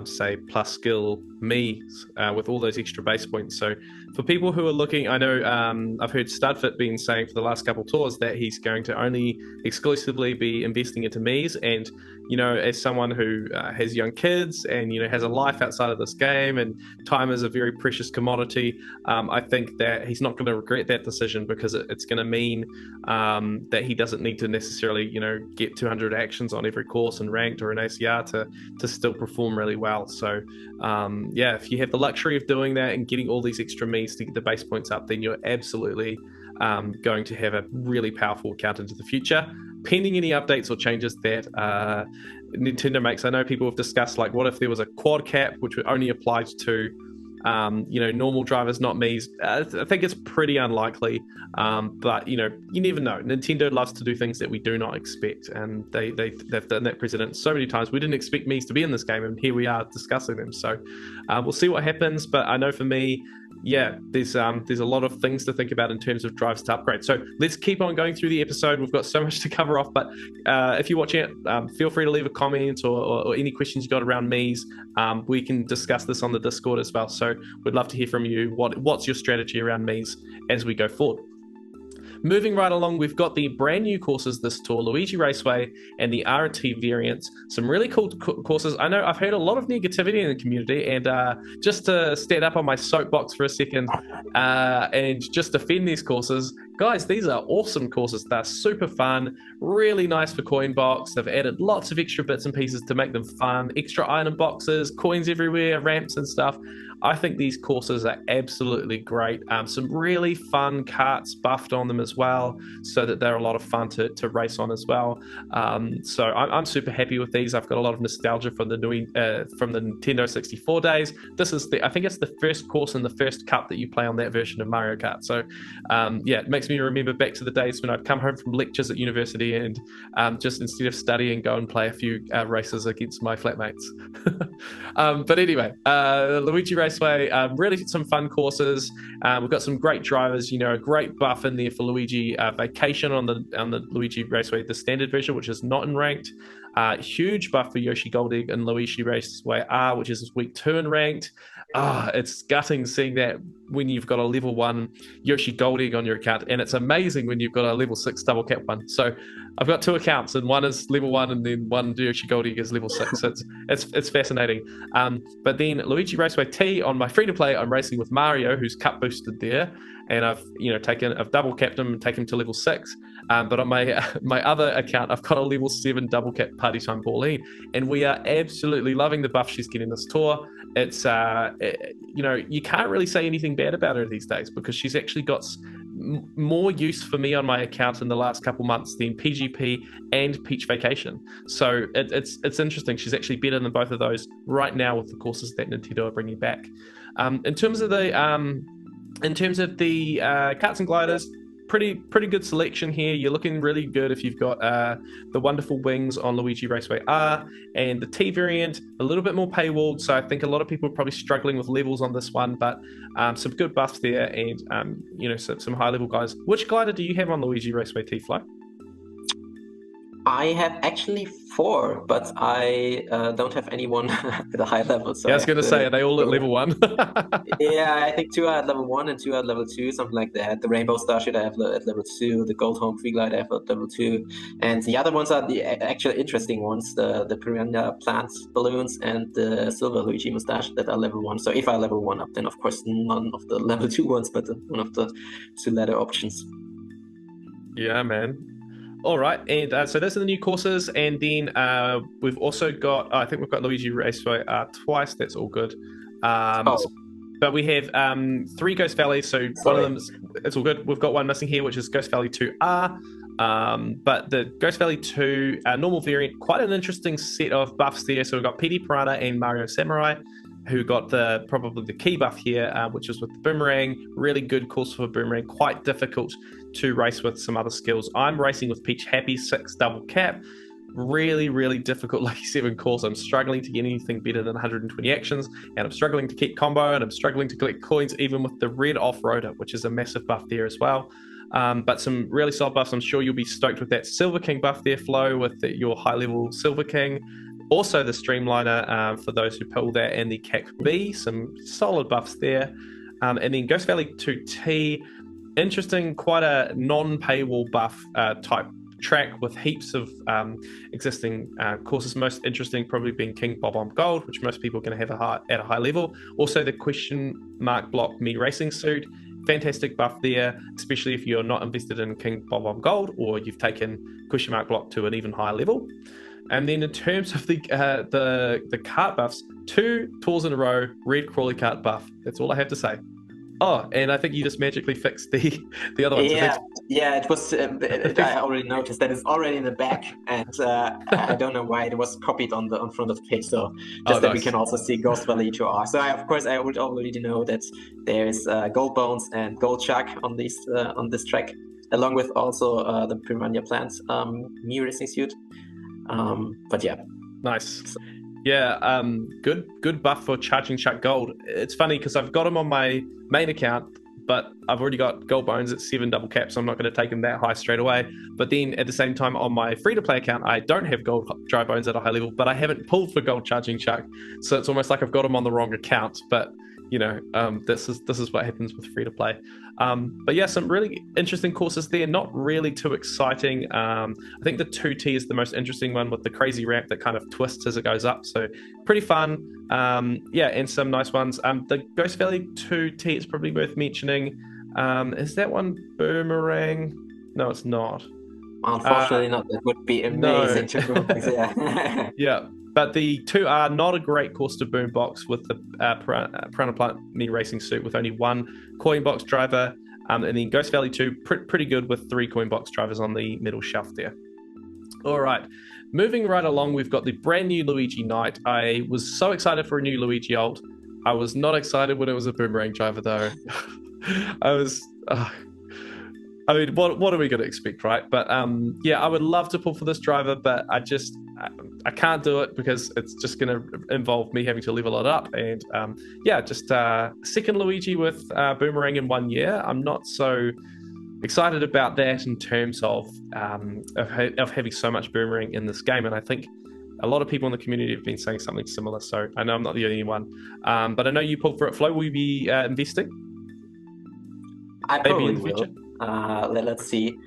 S1: say, plus skill Mies with all those extra base points. So for people who are looking, I know I've heard Studfit been saying for the last couple tours that he's going to only exclusively be investing into Mies. And, you know, as someone who has young kids and, you know, has a life outside of this game, and time is a very precious commodity, I think that he's not going to regret that decision, because it's going to mean that he doesn't need to necessarily, you know, get 200 actions on every course in ranked or in ACR to still perform really well. So yeah, if you have the luxury of doing that and getting all these extra Mies to get the base points up, then you're absolutely going to have a really powerful account into the future, pending any updates or changes that Nintendo makes. I know people have discussed, like, what if there was a quad cap which only applied to you know, normal drivers, not Mies. I think it's pretty unlikely, but, you know, you never know. Nintendo loves to do things that we do not expect, and they've done that precedent so many times. We didn't expect Mies to be in this game, and here we are discussing them. So we'll see what happens, but I know for me, yeah, there's a lot of things to think about in terms of drives to upgrade. So let's keep on going through the episode. We've got so much to cover off, but if you're watching it, feel free to leave a comment or any questions you got around Mies. We can discuss this on the Discord as well. So we'd love to hear from you. What's your strategy around Mies as we go forward? Moving right along, we've got the brand new courses this tour, Luigi Raceway and the R&T variants. Some really cool courses. I know I've heard a lot of negativity in the community, and just to stand up on my soapbox for a second and just defend these courses, guys, these are awesome courses. They're super fun, really nice for coin box. They've added lots of extra bits and pieces to make them fun, extra item boxes, coins everywhere, ramps and stuff. I think these courses are absolutely great. Some really fun karts buffed on them as well, so that they're a lot of fun to race on as well. So I'm super happy with these. I've got a lot of nostalgia from the Nintendo 64 days. This is I think it's the first course in the first cup that you play on that version of Mario Kart. So yeah, it makes me remember back to the days when I'd come home from lectures at university and just instead of studying, go and play a few races against my flatmates. But anyway, Luigi Raceway, really some fun courses. We've got some great drivers, you know, a great buff in there for Luigi Vacation on the Luigi Raceway, the standard version, which is not in ranked. Huge buff for Yoshi Gold Egg and Luigi Raceway R, which is week 2 in ranked. It's gutting seeing that when you've got a level 1 Yoshi Gold Egg on your account, and it's amazing when you've got a level 6 double cap one. So I've got 2 accounts, and one is level 1 and then one Yoshi Gold Egg is level 6. So it's fascinating. But then Luigi Raceway T on my free to play, I'm racing with Mario, who's cup boosted there, and I've double capped him and taken him to level 6. But on my other account, I've got a level 7 double cap Party Time Pauline, and we are absolutely loving the buff she's getting this tour. It's you know, you can't really say anything bad about her these days, because she's actually got more use for me on my account in the last couple months than PGP and Peach Vacation. So it's interesting. She's actually better than both of those right now with the courses that Nintendo are bringing back. In terms of the karts and gliders, pretty good selection here. You're looking really good if you've got the wonderful wings on Luigi Raceway R, and the T variant a little bit more paywalled, so I think a lot of people are probably struggling with levels on this one, but some good buffs there, and you know, some high level guys. Which glider do you have on Luigi Raceway T, Flo?
S2: I have actually 4, but I don't have anyone at a high level. So
S1: yeah, I was going to say, are they all at level 1?
S2: Yeah, I think 2 are at level 1 and 2 are at level 2, something like that. The Rainbow Starship I have at level 2, the Gold Home Free Glide I have at level 2, and the other ones are the actual interesting ones, the Piranha Plants Balloons and the Silver Luigi Mustache that are level 1. So if I level 1 up, then of course none of the level 2 ones, but one of the 2 ladder options.
S1: Yeah, man. All right, and so those are the new courses, and then we've also got, I think we've got Luigi Raceway twice. That's all good. But we have 3 Ghost Valleys, so one of them it's all good. We've got one missing here, which is Ghost Valley 2R. But the Ghost Valley 2 normal variant, quite an interesting set of buffs there. So we've got PD Piranha and Mario Samurai, who got probably the key buff here, which is with the Boomerang. Really good course for Boomerang, quite difficult to race with some other skills. I'm racing with Peach Happy 6 double cap. Really, really difficult Lucky 7 course. I'm struggling to get anything better than 120 actions, and I'm struggling to keep combo, and I'm struggling to collect coins even with the red off-roader, which is a massive buff there as well. But some really solid buffs. I'm sure you'll be stoked with that Silver King buff there, Flo, with your high-level Silver King. Also, the Streamliner for those who pull that, and the CAC B, some solid buffs there. And then Ghost Valley 2T, interesting, quite a non-paywall buff type track with heaps of existing courses. Most interesting probably being King Bob-omb Gold, which most people are going to have at a high level. Also, the question mark block me racing suit. Fantastic buff there, especially if you're not invested in King Bob-omb Gold or you've taken question mark block to an even higher level. And then in terms of the kart buffs, 2 tours in a row, red crawly kart buff. That's all I have to say. Oh, and I think you just magically fixed the other one.
S2: Yeah, it was. I already noticed that it's already in the back, and I don't know why it was copied on front of the page. So just that we can also see Ghost Valley ACR. So of course I would already know that there's gold bones and gold chuck on this track, along with also the Piranha Plant new racing suit. But yeah,
S1: nice. Yeah, good buff for Charging Chuck Gold. It's funny because I've got him on my main account, but I've already got gold bones at 7 double caps, so I'm not going to take him that high straight away. But then at the same time, on my free-to-play account, I don't have gold dry bones at a high level, but I haven't pulled for gold Charging Chuck, so it's almost like I've got him on the wrong account. But you know, this is what happens with free-to-play. But yeah, some really interesting courses there. Not really too exciting. I think the 2T is the most interesting one with the crazy ramp that kind of twists as it goes up. So pretty fun. Yeah, and some nice ones. The Ghost Valley 2T is probably worth mentioning. Is that one Boomerang? No, it's not.
S2: Unfortunately not. That would be amazing to yeah.
S1: Yeah. But the 2R, not a great course to boombox with the Piranha Plant Me racing suit with only 1 coin box driver. And then Ghost Valley 2, pretty good with 3 coin box drivers on the middle shelf there. All right, moving right along, we've got the brand new Luigi Knight. I was so excited for a new Luigi ult. I was not excited when it was a boomerang driver though. I was... I mean, what are we going to expect, right? But yeah, I would love to pull for this driver, but I can't do it because it's just going to involve me having to level it up. And yeah, just second Luigi with Boomerang in 1 year. I'm not so excited about that in terms of having so much Boomerang in this game. And I think a lot of people in the community have been saying something similar. So I know I'm not the only one. But I know you pulled for it, Flo. Will you be investing?
S2: I probably will. Let's see.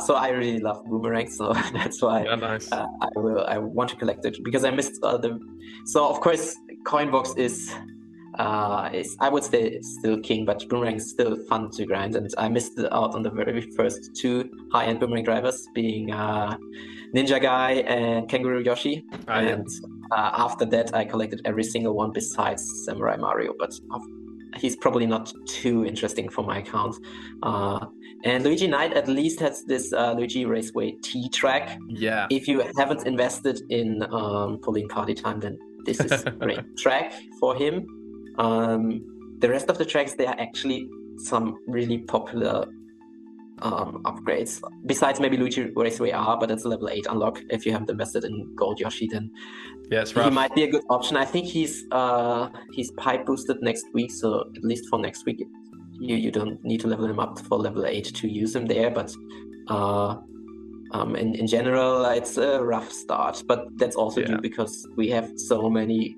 S2: So I really love Boomerang, so that's why I want to collect it because I missed So of course, Coinbox is I would say it's still king, but Boomerang is still fun to grind, and I missed out on the very first 2 high-end Boomerang drivers, being Ninja Guy and Kangaroo Yoshi. After that, I collected every single one besides Samurai Mario, but he's probably not too interesting for my account. And Luigi Knight at least has this Luigi Raceway T track.
S1: Yeah.
S2: If you haven't invested in pulling Party Time, then this is a great track for him. The rest of the tracks, they are actually some really popular upgrades. Besides maybe Luigi Raceway R, but that's a level 8 unlock. If you haven't invested in Gold Yoshi, then
S1: yeah, it's rough.
S2: He might be a good option. I think he's pipe boosted next week, so at least for next week, you don't need to level him up for level 8 to use him there. But in general, it's a rough start. But that's also due because we have so many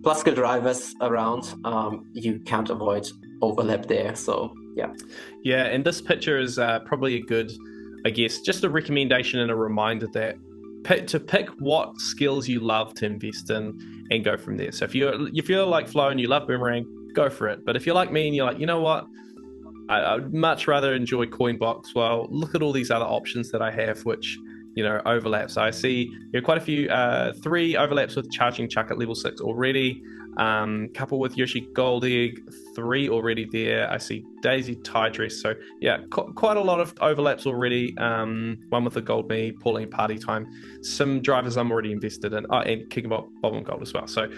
S2: plus skill drivers around. You can't avoid overlap there. So yeah, and this picture is probably a good, I guess, just a recommendation and a reminder that to pick what skills you love to invest in and go from there. So if you're like Flo and you love Boomerang, go for it. But if you're like me and you're like, you know what, I'd much rather enjoy Coinbox, well, look at all these other options that I have, which, you know, overlaps. So I see quite a few, 3 overlaps with Charging Chuck at level 6 already. Couple with Yoshi Gold Egg, 3 already there. I see Daisy Tie Dress. So yeah, quite a lot of overlaps already. One with the Gold Me, Pauline Party Time. Some drivers I'm already invested in. And King Bob-omb Gold as well. So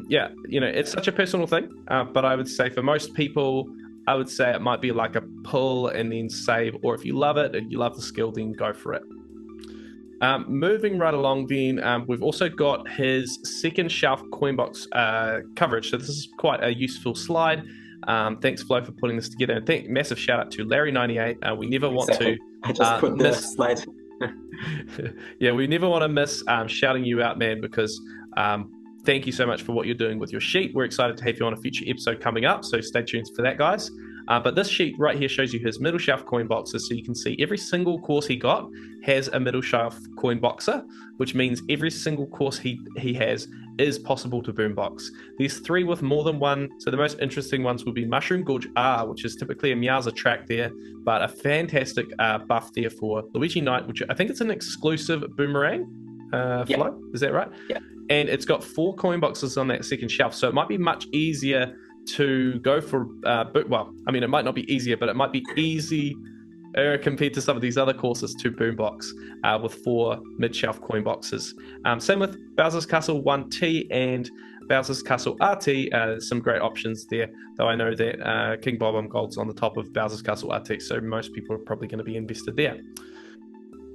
S2: yeah, you know, it's such a personal thing. But I would say for most people, I would say it might be like a pull and then save. Or if you love it and you love the skill, then go for it. Moving right along then, we've also got his second shelf Coinbox coverage. So this is quite a useful slide. Thanks, Flo, for putting this together. And massive shout out to Larry98. We never want to I just put the slide
S1: Yeah, we never want to miss shouting you out, man, because thank you so much for what you're doing with your sheet. We're excited to have you on a future episode coming up, so stay tuned for that, guys. But this sheet right here shows you his middle shelf coin boxes, so you can see every single course he got has a middle shelf coin boxer, which means every single course he has is possible to boombox. There's 3 with more than one, so the most interesting ones will be Mushroom Gorge R, which is typically a Meowser track there, but a fantastic buff there for Luigi Knight, which I think it's an exclusive boomerang flow. Is that right?
S2: Yeah.
S1: And it's got 4 coin boxes on that second shelf, so it might be much easier to go for well, I mean, it might not be easier, but it might be easy compared to some of these other courses to boombox with 4 mid-shelf coin boxes. Same with Bowser's Castle 1T and Bowser's Castle RT. Some great options there, though I know that King Bob Gold's on the top of Bowser's Castle RT, so most people are probably going to be invested there.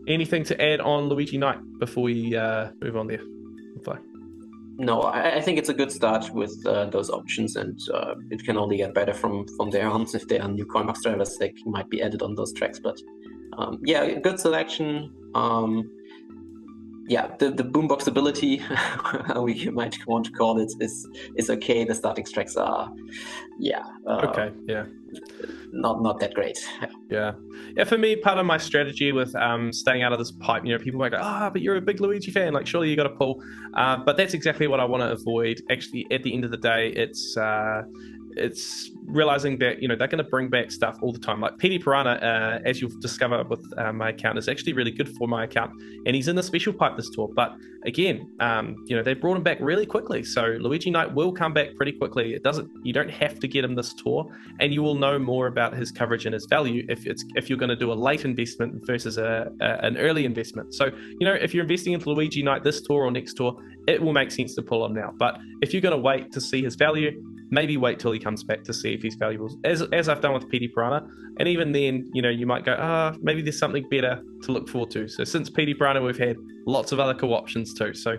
S1: Anything to add on Luigi Knight before we move on there?
S2: No, I think it's a good start with those options, and it can only get better from there on. If there are new Coinbox drivers, they might be added on those tracks. But yeah, good selection. Yeah, the boombox ability, we might want to call it, is okay. The starting tracks are,
S1: okay, yeah,
S2: not that great.
S1: Yeah. For me, part of my strategy with staying out of this pipe, people might go, but you're a big Luigi fan, like surely you got to pull. But that's exactly what I want to avoid. Actually, at the end of the day, it's realizing that they're going to bring back stuff all the time. Like PD Piranha, as you'll discover with my account, is actually really good for my account, and he's in the special pipe this tour. But again, they brought him back really quickly, so Luigi Knight will come back pretty quickly. You don't have to get him this tour, and you will know more about his coverage and his value if you're going to do a late investment versus an early investment. So if you're investing into Luigi Knight this tour or next tour, it will make sense to pull him now. But if you're going to wait to see his value, maybe wait till he comes back to see if he's valuable, as I've done with PD Piranha. And even then, you might go, maybe there's something better to look forward to. So since PD Piranha, we've had lots of other co-options too. So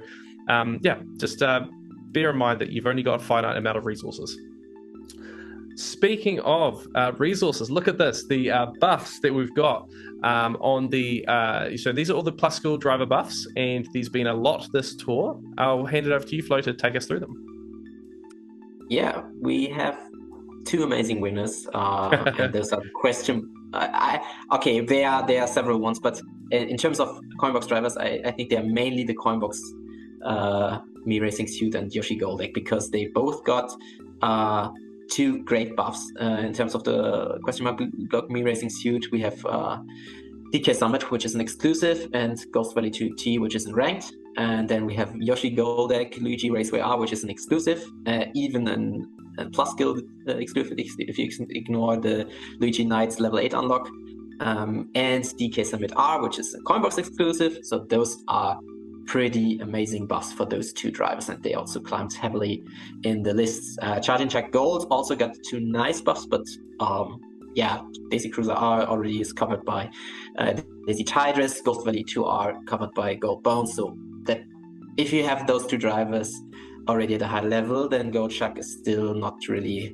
S1: just bear in mind that you've only got a finite amount of resources. Speaking of resources, look at this, the buffs that we've got on the, so these are all the plus skill driver buffs, and there's been a lot this tour. I'll hand it over to you, Flo, to take us through them.
S2: Yeah, we have 2 amazing winners, and there's a question. Okay, there are several ones, but in terms of Coinbox drivers, I think they are mainly the Coinbox Me Racing Suit and Yoshi Goldeck, because they both got 2 great buffs. In terms of the question mark block Me Racing Suit, we have DK Summit, which is an exclusive, and Ghost Valley 2T, which is in ranked. And then we have Yoshi Goldeck, Luigi Raceway R, which is an exclusive, even a plus skill exclusive if you ignore the Luigi Knight's level 8 unlock, and DK Summit R, which is a Coinbox exclusive. So those are pretty amazing buffs for those 2 drivers, and they also climbed heavily in the lists. Charging Jack Gold also got 2 nice buffs, but Daisy Cruiser R already is covered by Daisy Tidris. Ghost Valley 2 are covered by Gold Bones. So that if you have those 2 drivers already at a high level, then Gold Shark is still not really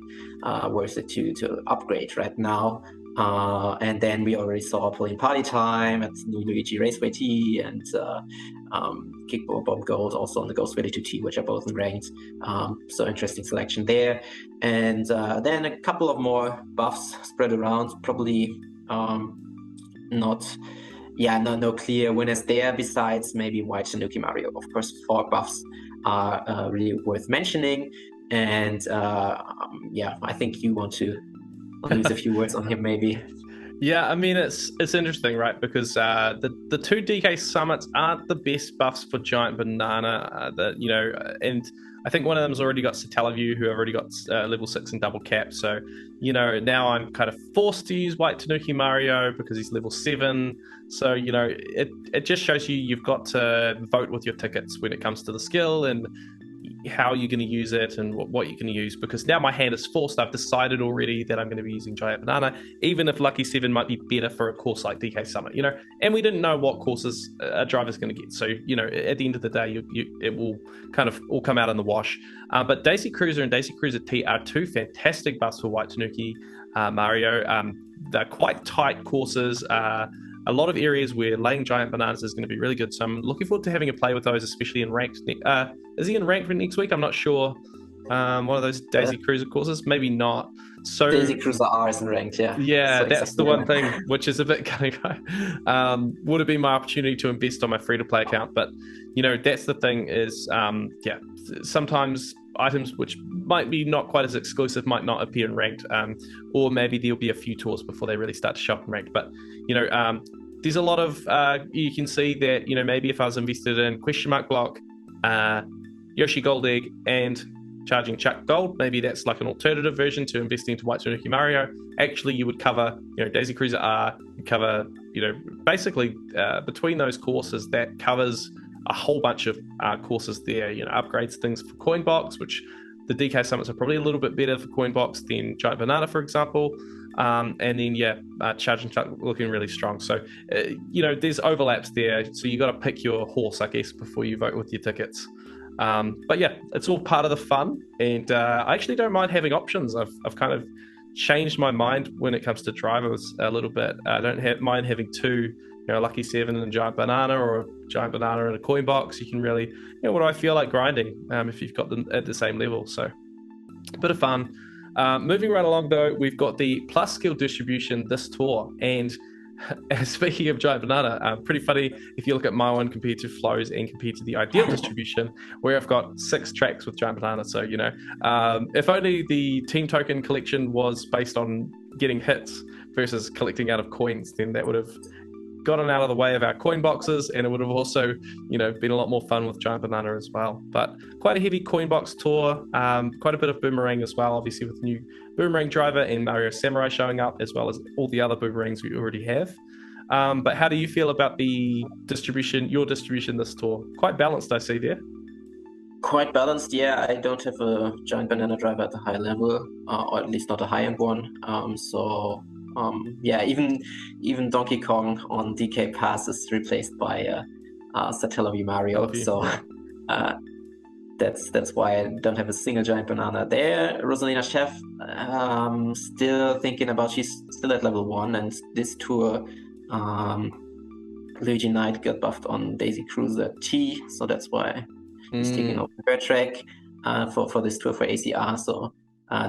S2: worth it to upgrade right now. And then we already saw Pulling Party Time at New Luigi Raceway T, and Kickball Bomb Gold also on the Ghost Valley 2T, which are both in ranked. So interesting selection there. And then a couple of more buffs spread around, probably no clear winners there, besides maybe White Tanuki Mario. Of course, 4 buffs are really worth mentioning. And I think you want to use a few words on him, maybe.
S1: Yeah, I mean, it's interesting, right? Because the 2 DK Summits aren't the best buffs for Giant Banana, and I think one of them's already got Satellaview, who already got level 6 and double cap. So, now I'm kind of forced to use White Tanuki Mario because he's level 7. So, it just shows you've got to vote with your tickets when it comes to the skill and how you're going to use it and what you're going to use, because now my hand is forced. I've decided already that I'm going to be using Giant Banana, even if Lucky 7 might be better for a course like DK Summit, and we didn't know what courses a driver's going to get. So, at the end of the day, it will kind of all come out in the wash. But Daisy Cruiser and Daisy Cruiser T are 2 fantastic buffs for White Tanuki Mario. They're quite tight courses. a lot of areas where laying giant bananas is going to be really good. So I'm looking forward to having a play with those, especially in ranked. Is he in ranked for next week? I'm not sure. One of those Daisy Cruiser courses, maybe not. So
S2: Daisy Cruiser R isn't ranked, yeah.
S1: Yeah,
S2: so
S1: that's the one thing which is a bit kind of would have been my opportunity to invest on my free-to-play account, but that's the thing is sometimes items which might be not quite as exclusive might not appear in ranked, or maybe there'll be a few tours before they really start to show up in ranked. But there's a lot of you can see that maybe if I was invested in Question Mark Block, Yoshi Gold Egg, and Charging Chuck Gold, maybe that's like an alternative version to investing into White Tanuki Mario. Actually, you would cover Daisy Cruiser R, you cover basically between those courses that covers a whole bunch of courses there. Upgrades things for Coinbox, which the DK Summits are probably a little bit better for Coinbox than Giant Banana, for example. And then Charging Chuck looking really strong. So there's overlaps there. So you got to pick your horse, I guess, before you vote with your tickets. But yeah, it's all part of the fun, and I actually don't mind having options. I've kind of changed my mind when it comes to drivers a little bit. I don't mind having two, Lucky 7 and a Giant Banana, or a Giant Banana and a coin box. You can really, what do I feel like grinding if you've got them at the same level. So a bit of fun. Moving right along though, we've got the plus skill distribution this tour, and speaking of Giant Banana, pretty funny if you look at my one compared to Flo's and compared to the ideal distribution, where I've got 6 tracks with Giant Banana. So, if only the team token collection was based on getting hits versus collecting out of coins, then that would have gotten out of the way of our coin boxes, and it would have also, been a lot more fun with Giant Banana as well. But quite a heavy coin box tour, quite a bit of boomerang as well, obviously with the new boomerang driver and Mario Samurai showing up, as well as all the other boomerangs we already have. But how do you feel about the distribution, your distribution this tour? Quite balanced, I see there.
S2: Quite balanced, yeah. I don't have a Giant Banana driver at the high level, or at least not a high-end one. Even Donkey Kong on DK Pass is replaced by Satellaview Mario. So that's why I don't have a single Giant Banana there. Rosalina Chef, still thinking about, she's still at level 1, and this tour Luigi Knight got buffed on Daisy Cruiser T, so that's why he's taking over her track for this tour for ACR. So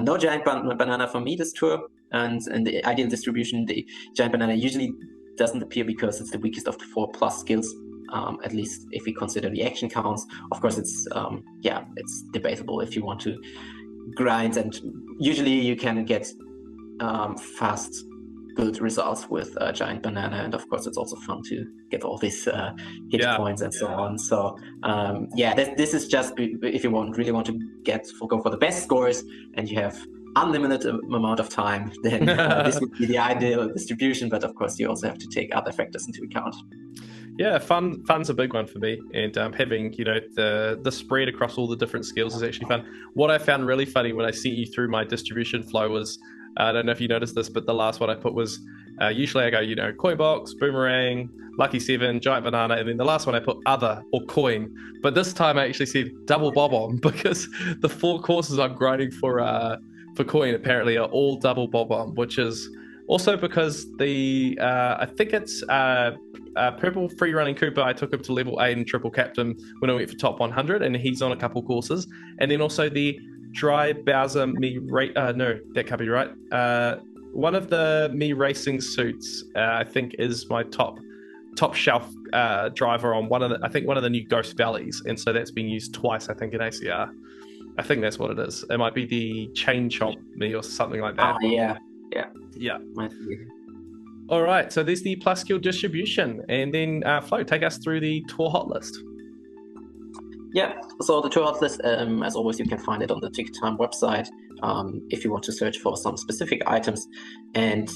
S2: no Giant Banana for me this tour. And the ideal distribution, the Giant Banana usually doesn't appear because it's the weakest of the 4 plus skills, at least if we consider the action counts. Of course, it's debatable if you want to grind, and usually you can get fast, good results with Giant Banana, and of course it's also fun to get all these hit points and so on. So this is just if you really want to go for the best scores and you have unlimited amount of time, then this would be the ideal distribution. But of course, you also have to take other factors into account.
S1: Yeah, fun's a big one for me, and having the spread across all the different skills is actually fun. What I found really funny when I sent you through my distribution flow was, I don't know if you noticed this, but the last one I put was usually I go coin box, boomerang, Lucky 7, Giant Banana, and then the last one I put other or coin. But this time I actually said double bob-omb, because the 4 courses I'm grinding for coin apparently are all double bob-omb, which is also because the I think it's purple free running Cooper. I took him to level 8 and triple captain when I went for top 100, and he's on a couple courses. And then also the dry Bowser no, that can't be right. One of the Me Racing suits I think is my top shelf driver on one of the new Ghost Valleys, and so that's been used twice I think in ACR. I think that's what it is. It might be the Chain Chomp Me or something like that.
S2: Yeah.
S1: Might be. All right, so there's the plus skill distribution, and then Flo, take us through the tour hot list.
S2: Yeah, so the tour hot list, as always, you can find it on the Ticket Time website if you want to search for some specific items. And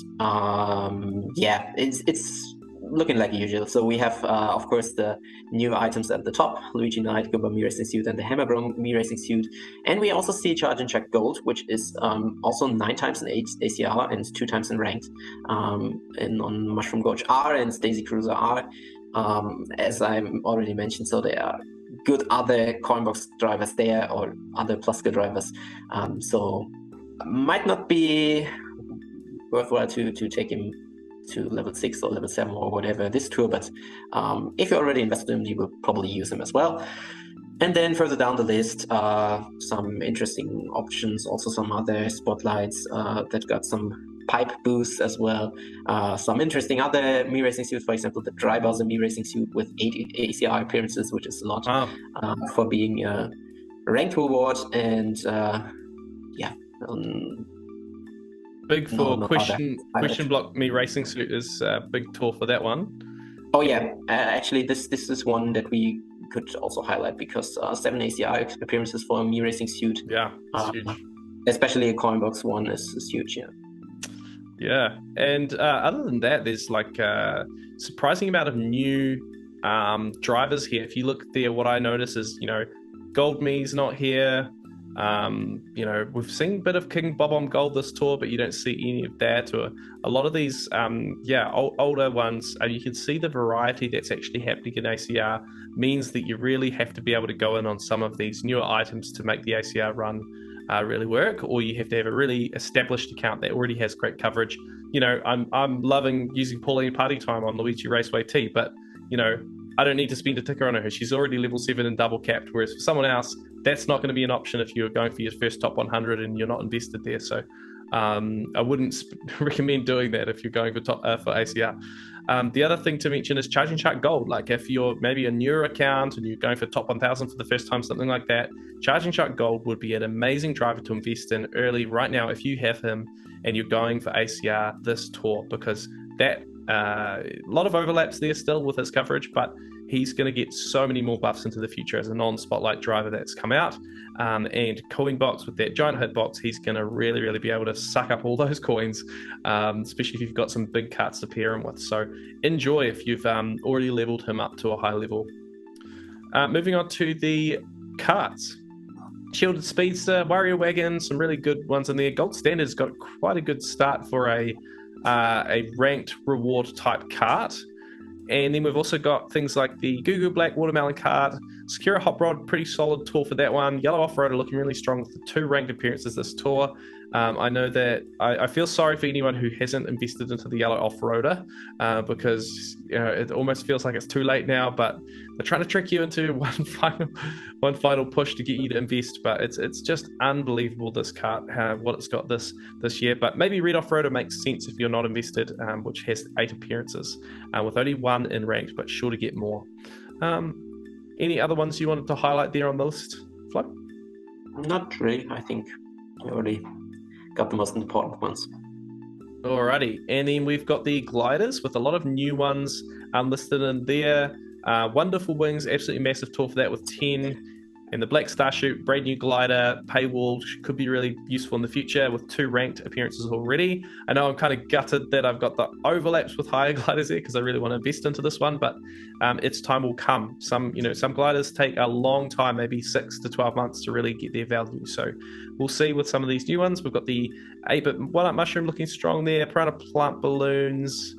S2: it's looking like usual. So we have, of course, the new items at the top: Luigi Knight, Goomba Me Racing Suit, and the Hammer Bro Me Racing Suit. And we also see Charging Chuck Gold, which is also 9 times in ACR and 2 times in ranked, on Mushroom Gorge R and Daisy Cruiser R. As I already mentioned, so there are good other Coinbox drivers there, or other plus skill drivers. So might not be worthwhile to take him to level 6 or level 7 or whatever this tour, but if you already invested in them, you will probably use them as well. And then further down the list, some interesting options, also some other spotlights that got some pipe boosts as well. Some interesting other Mi Racing suits, for example, the dry buzzer Mi Racing suit with 8 ACR appearances, which is a lot for being a ranked reward. And
S1: big for question block Mi Racing suit is a big tour for that one.
S2: Oh yeah, actually this is one that we could also highlight because 7 ACR appearances for a Mi Racing suit.
S1: Yeah, it's huge.
S2: Especially a coin box one is huge. Yeah.
S1: Yeah, and other than that, there's like a surprising amount of new drivers here. If you look there, what I notice is, Gold Mi's not here. We've seen a bit of King Bob on Gold this tour, but you don't see any of that. Or a lot of these, older ones, and you can see the variety that's actually happening in ACR means that you really have to be able to go in on some of these newer items to make the ACR run really work, or you have to have a really established account that already has great coverage. I'm loving using Pauline Party Time on Luigi Raceway T, but I don't need to spend a ticker on her. She's already level 7 and double capped, whereas for someone else, that's not going to be an option if you're going for your first top 100 and you're not invested there. So I wouldn't recommend doing that if you're going for ACR. The other thing to mention is Charging Shark Gold. Like if you're maybe a newer account and you're going for top 1000 for the first time, something like that, Charging Shark Gold would be an amazing driver to invest in early right now if you have him and you're going for ACR this tour, because that a lot of overlaps there still with his coverage, but he's going to get so many more buffs into the future as a non-spotlight driver that's come out. And coin box with that giant hitbox, he's going to really, really be able to suck up all those coins, especially if you've got some big carts to pair him with. So enjoy if you've already leveled him up to a high level. Moving on to the carts. Shielded Speedster, Warrior Wagon, some really good ones in there. Gold Standard's got quite a good start for a ranked reward type cart. And then we've also got things like the Goo Black Watermelon cart, Secura Hot Rod, pretty solid tour for that one. Yellow Off-Roader looking really strong with the 2 ranked appearances this tour. I know that I feel sorry for anyone who hasn't invested into the Yellow Off-Roader because it almost feels like it's too late now, but they're trying to trick you into one final push to get you to invest. But it's just unbelievable, this cart, what it's got this year. But maybe Red Off-Roader makes sense if you're not invested, which has 8 appearances with only 1 in ranked, but sure to get more. Any other ones you wanted to highlight there on the list, Flo?
S2: Not really. I think you already got the most important ones.
S1: Alrighty, and then we've got the gliders with a lot of new ones listed in there. Wonderful Wings, absolutely massive tour for that with 10. And the Black Starchute, brand new glider, paywall, could be really useful in the future with 2 ranked appearances already. I know I'm kind of gutted that I've got the overlaps with higher gliders there because I really want to invest into this one, but its time will come. Some gliders take a long time, maybe 6 to 12 months to really get their value. So we'll see with some of these new ones. We've got the 8-bit One-Up Mushroom looking strong there, Piranha Plant Balloons.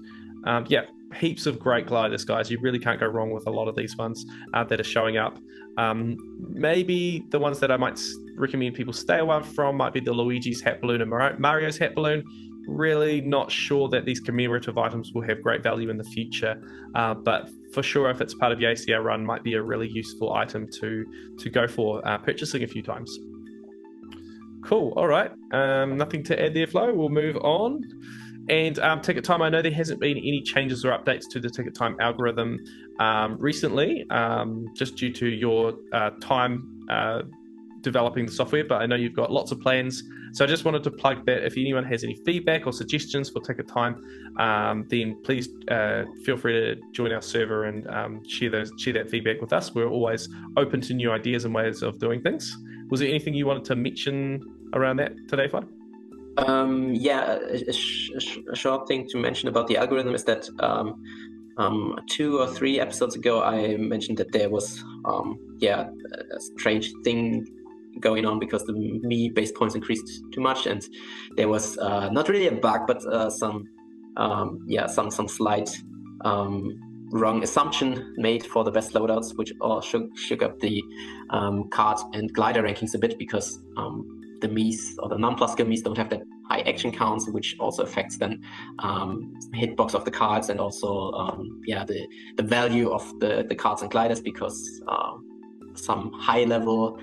S1: Heaps of great gliders, guys. You really can't go wrong with a lot of these ones that are showing up. Maybe the ones that I might recommend people stay away from might be the Luigi's Hat Balloon and Mario's Hat Balloon. Really not sure that these commemorative items will have great value in the future, but for sure, if it's part of your ACR run, might be a really useful item to go for purchasing a few times. Cool. All right. Nothing to add there, Flo. We'll move on. And ticket time, I know there hasn't been any changes or updates to the ticket time algorithm recently, just due to your time developing the software, but I know you've got lots of plans. So I just wanted to plug that if anyone has any feedback or suggestions for ticket time, then please feel free to join our server and share that feedback with us. We're always open to new ideas and ways of doing things. Was there anything you wanted to mention around that today, Flo?
S2: A short thing to mention about the algorithm is that 2 or 3 episodes ago I mentioned that there was a strange thing going on because the Mi base points increased too much, and there was not really a bug, but some slight wrong assumption made for the best loadouts, which all shook up the kart and glider rankings a bit because the Mi's or the non-plus skill Mi's don't have that high action counts, which also affects then hitbox of the cards, and also the value of the cards and gliders, because some high level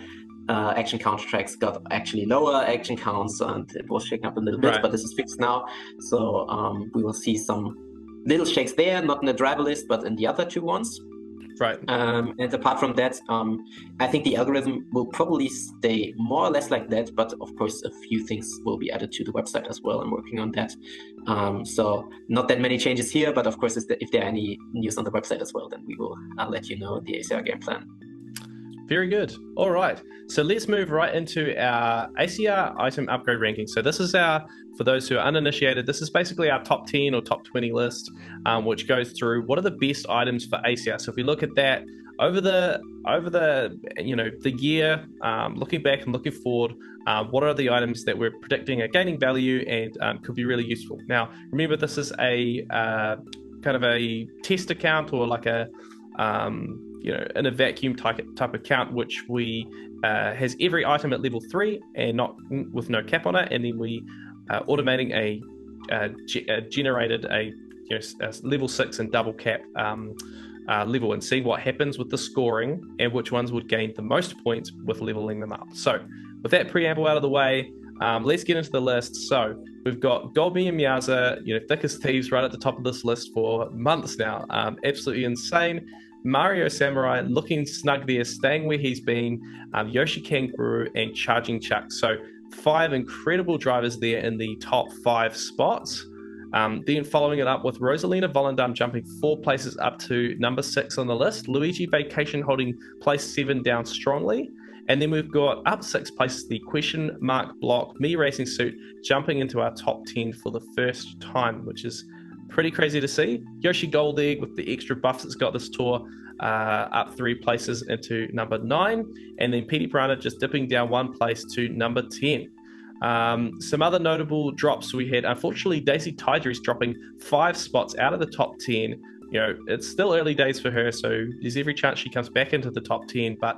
S2: action counter tracks got actually lower action counts, and it was shaken up a little bit, but this is fixed now. So we will see some little shakes there, not in the driver list, but in the other two ones.
S1: Right.
S2: And apart from that, I think the algorithm will probably stay more or less like that, but of course a few things will be added to the website as well. I'm working on that. So not that many changes here, but of course if there are any news on the website as well, then we will let you know in the ACR game plan.
S1: Very good. All right. So let's move right into our ACR item upgrade ranking. So this is for those who are uninitiated, this is basically our top 10 or top 20 list, which goes through what are the best items for ACR. So if we look at that over the year, looking back and looking forward, what are the items that we're predicting are gaining value and could be really useful. Now, remember, this is a kind of a test account, or like a in a vacuum type account, which we has every item at level 3 and not with no cap on it, and then we automating generated a level 6 and double cap level, and see what happens with the scoring and which ones would gain the most points with leveling them up. So with that preamble out of the way, let's get into the list. So we've got Goldme and Miyaza, thick as thieves, right at the top of this list for months now. Absolutely insane. Mario Samurai looking snug there, staying where he's been. Yoshi Kangaroo and Charging Chuck. So 5 incredible drivers there in the top 5 spots. Then following it up with Rosalina Volendam jumping 4 places up to number 6 on the list. Luigi Vacation holding place 7 down strongly. And then we've got up 6 places the question mark block Me Racing Suit jumping into our top 10 for the first time, which is pretty crazy to see. Yoshi Gold Egg with the extra buffs it's got this tour, up 3 places into number 9. And then Petey Piranha just dipping down 1 place to number 10. Some other notable drops we had, unfortunately, Daisy Tidress dropping 5 spots out of the top 10. It's still early days for her, so there's every chance she comes back into the top 10, but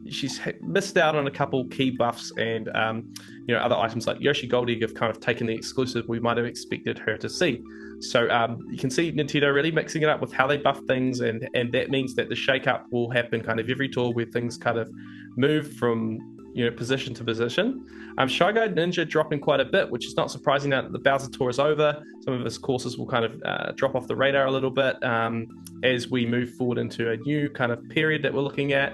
S1: she's missed out on a couple key buffs, and other items like Yoshi Gold Egg have kind of taken the exclusive we might have expected her to see. So you can see Nintendo really mixing it up with how they buff things, and that means that the shake-up will happen kind of every tour, where things kind of move from position to position. Shy Guy Ninja dropping quite a bit, which is not surprising now that the Bowser Tour is over. Some of his courses will kind of drop off the radar a little bit as we move forward into a new kind of period that we're looking at.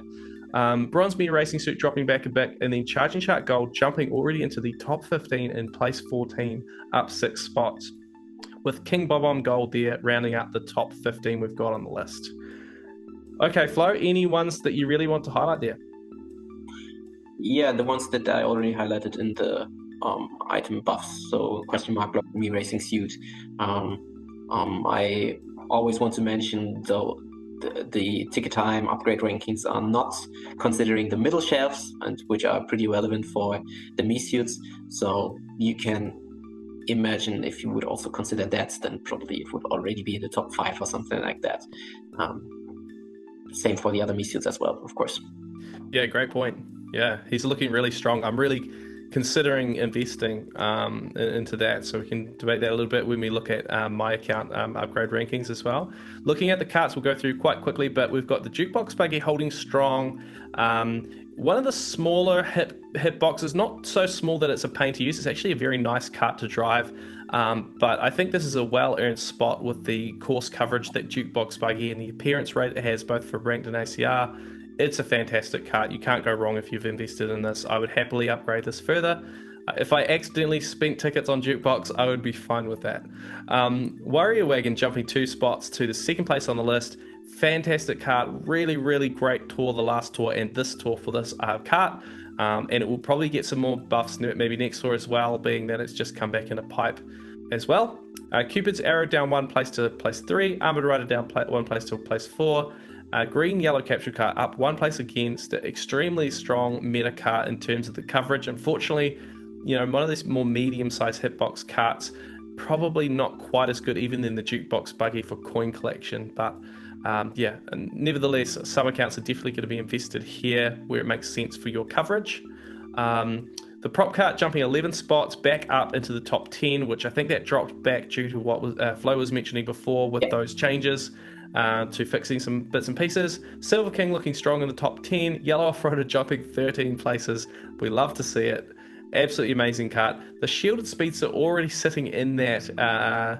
S1: Bronze Me Racing Suit dropping back a bit, and then Charging Shark Gold jumping already into the top 15 in place 14, up 6 spots, with King Bob-omb Gold there rounding out the top 15 we've got on the list. Okay, Flo, any ones that you really want to highlight there?
S2: Yeah, the ones that I already highlighted in the item buffs. So question mark block Me Racing Suit. I always want to mention, though, the ticket time upgrade rankings are not considering the middle shelves, and which are pretty relevant for the Me suits. So you can imagine if you would also consider that, then probably it would already be in the top 5 or something like that. Same for the other Me suits as well, of course.
S1: Yeah, great point. Yeah, he's looking really strong. I'm really considering investing into that, so we can debate that a little bit when we look at my account upgrade rankings as well. Looking at the carts, we'll go through quite quickly, but we've got the Jukebox Buggy holding strong. One of the smaller hit boxes, not so small that it's a pain to use. It's actually a very nice cart to drive, but I think this is a well-earned spot with the course coverage that Jukebox Buggy and the appearance rate it has both for ranked and ACR. It's a fantastic cart. You can't go wrong if you've invested in this. I would happily upgrade this further. If I accidentally spent tickets on Jukebox, I would be fine with that. Warrior Wagon jumping 2 spots to the 2nd place on the list. Fantastic cart. Really, really great tour, the last tour and this tour for this cart. And it will probably get some more buffs maybe next tour as well, being that it's just come back in a pipe as well. Cupid's Arrow down 1 place to place 3. Armored Rider down 1 place to place 4. Green Yellow Capture Cart up 1 place against extremely strong meta cart in terms of the coverage. Unfortunately, one of these more medium-sized hitbox carts, probably not quite as good even than the Jukebox Buggy for coin collection. But nevertheless, some accounts are definitely going to be invested here where it makes sense for your coverage. The prop kart jumping 11 spots back up into the top 10, which I think that dropped back due to what was, Flo was mentioning before with those changes to fixing some bits and pieces. Silver King looking strong in the top 10. Yellow Off-Roader jumping 13 places. We love to see it. Absolutely amazing kart. The Shielded Speedster already sitting in that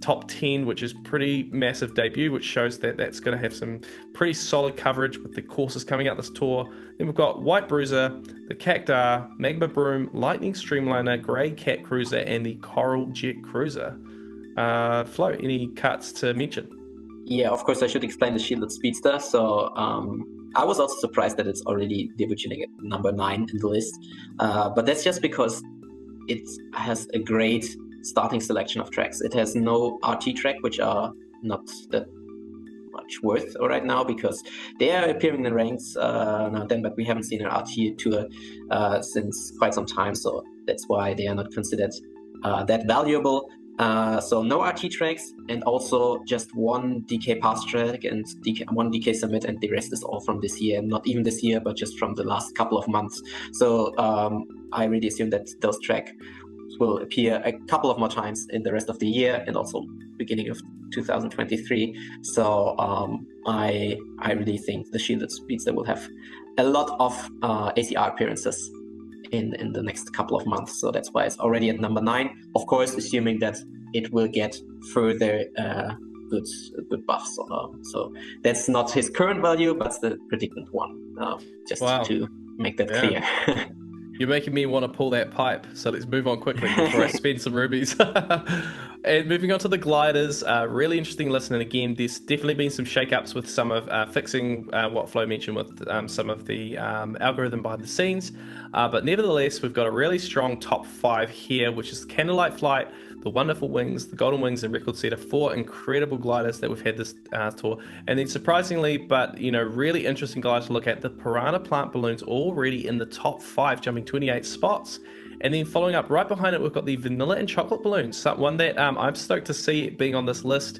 S1: top 10, which is pretty massive debut, which shows that that's going to have some pretty solid coverage with the courses coming out this tour. Then we've got White Bruiser, the Cactar, Magma Broom, Lightning Streamliner, Grey Cat Cruiser, and the Coral Jet Cruiser. Flo, any karts to mention?
S2: Yeah, of course, I should explain the Shielded Speedster. So I was also surprised that it's already debuting at number 9 in the list. But that's just because it has a great starting selection of tracks. It has no RT track, which are not that much worth right now because they are appearing in the ranks now then, but we haven't seen an RT tour since quite some time, so that's why they are not considered that valuable. So no RT tracks, and also just one DK pass track and one DK summit, and the rest is all from this year. Not even this year, but just from the last couple of months. So I really assume that those tracks will appear a couple of more times in the rest of the year and also beginning of 2023. So I really think the Shielded Speedster will have a lot of ACR appearances in the next couple of months. So that's why it's already at number 9. Of course, assuming that it will get further good buffs. So that's not his current value, but the predicted one. Just to make that clear.
S1: You're making me want to pull that pipe, so let's move on quickly before I spend some rubies. And moving on to the gliders, really interesting list. And again, there's definitely been some shake-ups with some of fixing what Flo mentioned with some of the algorithm behind the scenes. But nevertheless, we've got a really strong top 5 here, which is the Candlelight Flight, the Wonderful Wings, the Golden Wings, and Record Setter. 4 incredible gliders that we've had this tour. And then surprisingly, but really interesting gliders to look at, the Piranha Plant Balloons already in the top 5, jumping 28 spots. And then following up right behind it, we've got the Vanilla and Chocolate Balloons, one that I'm stoked to see being on this list.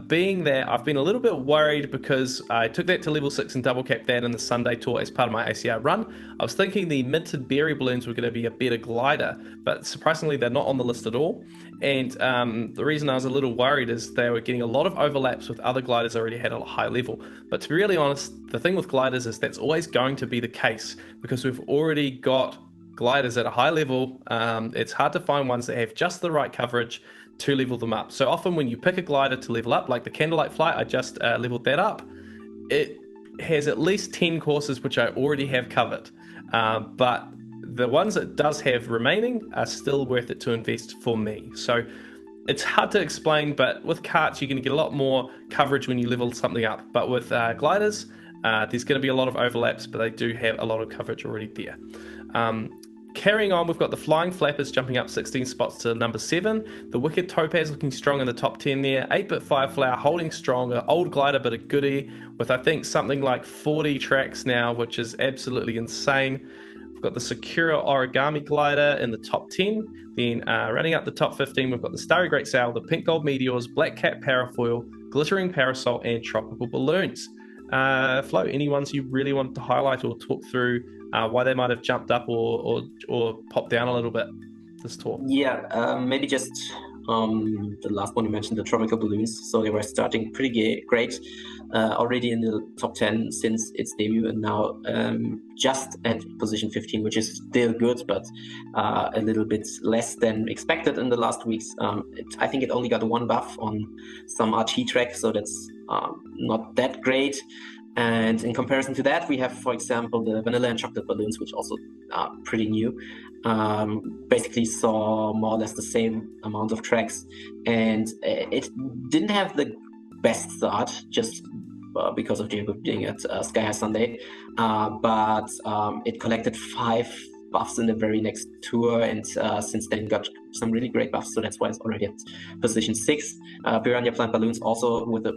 S1: Being there, I've been a little bit worried because I took that to level 6 and double capped that in the Sundae Tour as part of my ACR run. I was thinking the Minted Berry Balloons were going to be a better glider, but surprisingly they're not on the list at all. And the reason I was a little worried is they were getting a lot of overlaps with other gliders already had a high level. But to be really honest, the thing with gliders is that's always going to be the case because we've already got gliders at a high level. It's hard to find ones that have just the right coverage to level them up. So often when you pick a glider to level up, like the Candlelight Flight, I just leveled that up. It has at least 10 courses which I already have covered. But the ones it does have remaining are still worth it to invest for me. So it's hard to explain, but with karts, you're going to get a lot more coverage when you level something up. But with gliders, there's going to be a lot of overlaps, but they do have a lot of coverage already there. Carrying on, we've got the Flying Flappers jumping up 16 spots to number 7. The Wicked Topaz looking strong in the top 10 there. 8-Bit Fireflower holding strong, an old glider but a goodie with I think something like 40 tracks now, which is absolutely insane. We've got the Sakura Origami Glider in the top 10. Then running up the top 15, we've got the Starry Great Sail, the Pink Gold Meteors, Black Cat Parafoil, Glittering Parasol, and Tropical Balloons. Flo, any ones you really wanted to highlight or talk through why they might have jumped up or popped down a little bit this tour?
S2: Yeah, maybe just the last one you mentioned, the Tropical Balloons. So they were starting pretty great already in the top 10 since its debut, and now just at position 15, which is still good, but a little bit less than expected in the last weeks. I think it only got one buff on some RT track, so that's not that great. And in comparison to that, we have, for example, the Vanilla and Chocolate Balloons, which also are pretty new. Basically saw more or less the same amount of tracks, and it didn't have the best start just because of being at Sky High Sunday, but it collected 5 buffs in the very next tour, and since then got some really great buffs, so that's why it's already at position 6. Piranha Plant Balloons also with a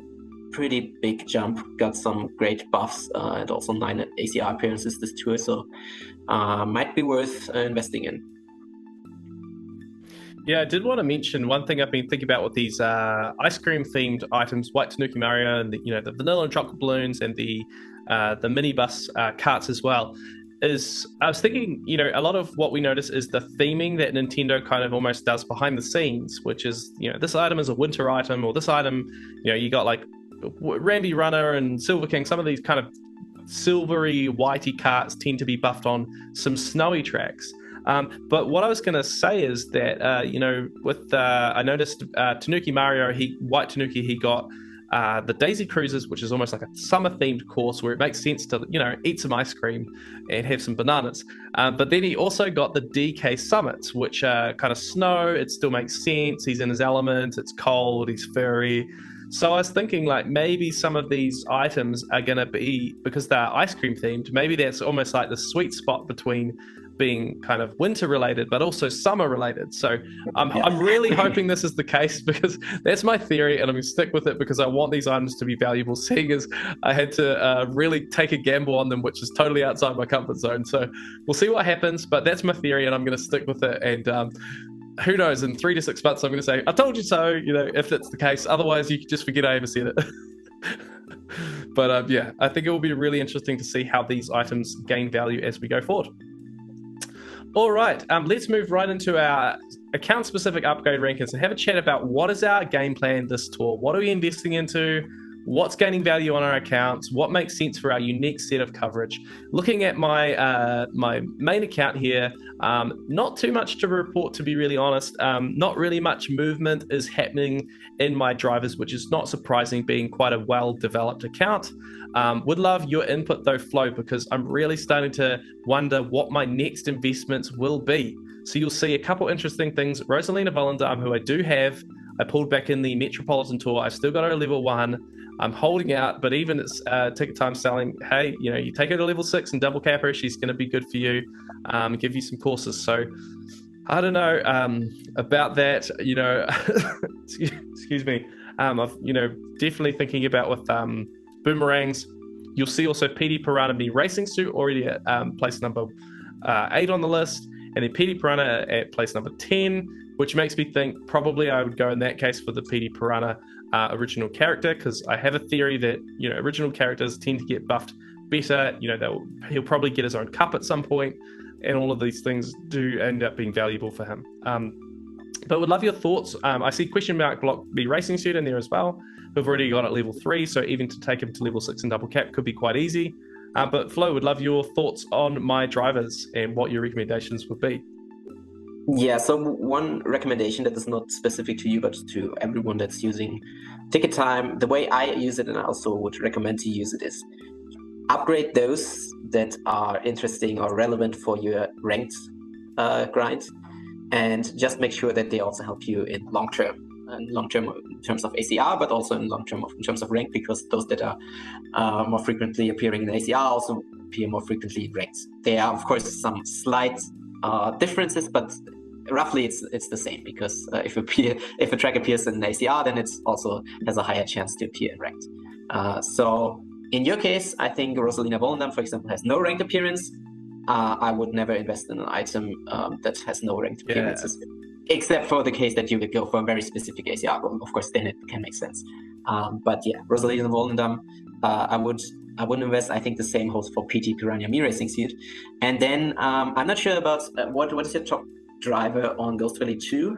S2: pretty big jump, got some great buffs and also 9 ACR appearances this tour, so might be worth investing in.
S1: Yeah, I did want to mention one thing I've been thinking about with these ice cream themed items, White Tanuki Mario, and the Vanilla and Chocolate Balloons, and the minibus carts as well, is I was thinking, a lot of what we notice is the theming that Nintendo kind of almost does behind the scenes, which is, this item is a winter item, or this item, you got like Ramby Runner and Silver King, some of these kind of silvery, whitey carts tend to be buffed on some snowy tracks. But what I was going to say is that, I noticed Tanuki Mario, White Tanuki, he got the Daisy Cruises, which is almost like a summer-themed course where it makes sense to, eat some ice cream and have some bananas. But then he also got the DK Summits, which are kind of snow. It still makes sense. He's in his element. It's cold. He's furry. So I was thinking, like, maybe some of these items are going to be, because they're ice cream themed, maybe that's almost like the sweet spot between being kind of winter related but also summer related. So I'm really hoping this is the case, because that's my theory, and I'm going to stick with it because I want these items to be valuable, seeing as I had to really take a gamble on them, which is totally outside my comfort zone. So we'll see what happens, but that's my theory and I'm going to stick with it. And who knows, in 3 to 6 months I'm going to say I told you so, if that's the case. Otherwise you can just forget I ever said it. But I think it will be really interesting to see how these items gain value as we go forward. All right, let's move right into our account-specific upgrade rankings and have a chat about what is our game plan this tour. What are we investing into? What's gaining value on our accounts? What makes sense for our unique set of coverage? Looking at my my main account here, not too much to report, to be really honest. Not really much movement is happening in my drivers, which is not surprising, being quite a well-developed account. Would love your input though, Flo, because I'm really starting to wonder what my next investments will be. So you'll see a couple interesting things. Rosalina Volendam, who I do have, I pulled back in the Metropolitan Tour. I've still got her at level 1. I'm holding out, but even it's ticket time selling, hey, you take her to level 6 and double cap her, she's going to be good for you, give you some courses. So I don't know about that, excuse me. I've, definitely thinking about with boomerangs. You'll see also PD Piranha Me Racing Suit already at place number 8 on the list, and then PD Piranha at place number 10, which makes me think probably I would go in that case for the PD Piranha original character, because I have a theory that original characters tend to get buffed better. He'll probably get his own cup at some point, and all of these things do end up being valuable for him. But would love your thoughts. I see question mark block B Racing Suit in there as well. We've already got at level 3, so even to take him to level 6 and double cap could be quite easy. But Flo, would love your thoughts on my drivers and what your recommendations would be.
S2: Yeah, so one recommendation that is not specific to you, but to everyone that's using ticket time, the way I use it, and I also would recommend to use it, is upgrade those that are interesting or relevant for your ranked grind, and just make sure that they also help you in long term in terms of ACR, but also in long term in terms of rank, because those that are more frequently appearing in ACR also appear more frequently in ranked. There are, of course, some slight differences, but roughly it's the same, because if a track appears in ACR, then it also has a higher chance to appear in ranked. So in your case, I think Rosalina Volendam, for example, has no ranked appearance. I would never invest in an item that has no ranked appearances, except for the case that you would go for a very specific ACR goal. Of course, then it can make sense. But yeah, Rosalina Volendam, I wouldn't invest. I think the same holds for PT Piranha Me Racing Suit. And then I'm not sure about what is your top driver on Ghost Valley 2?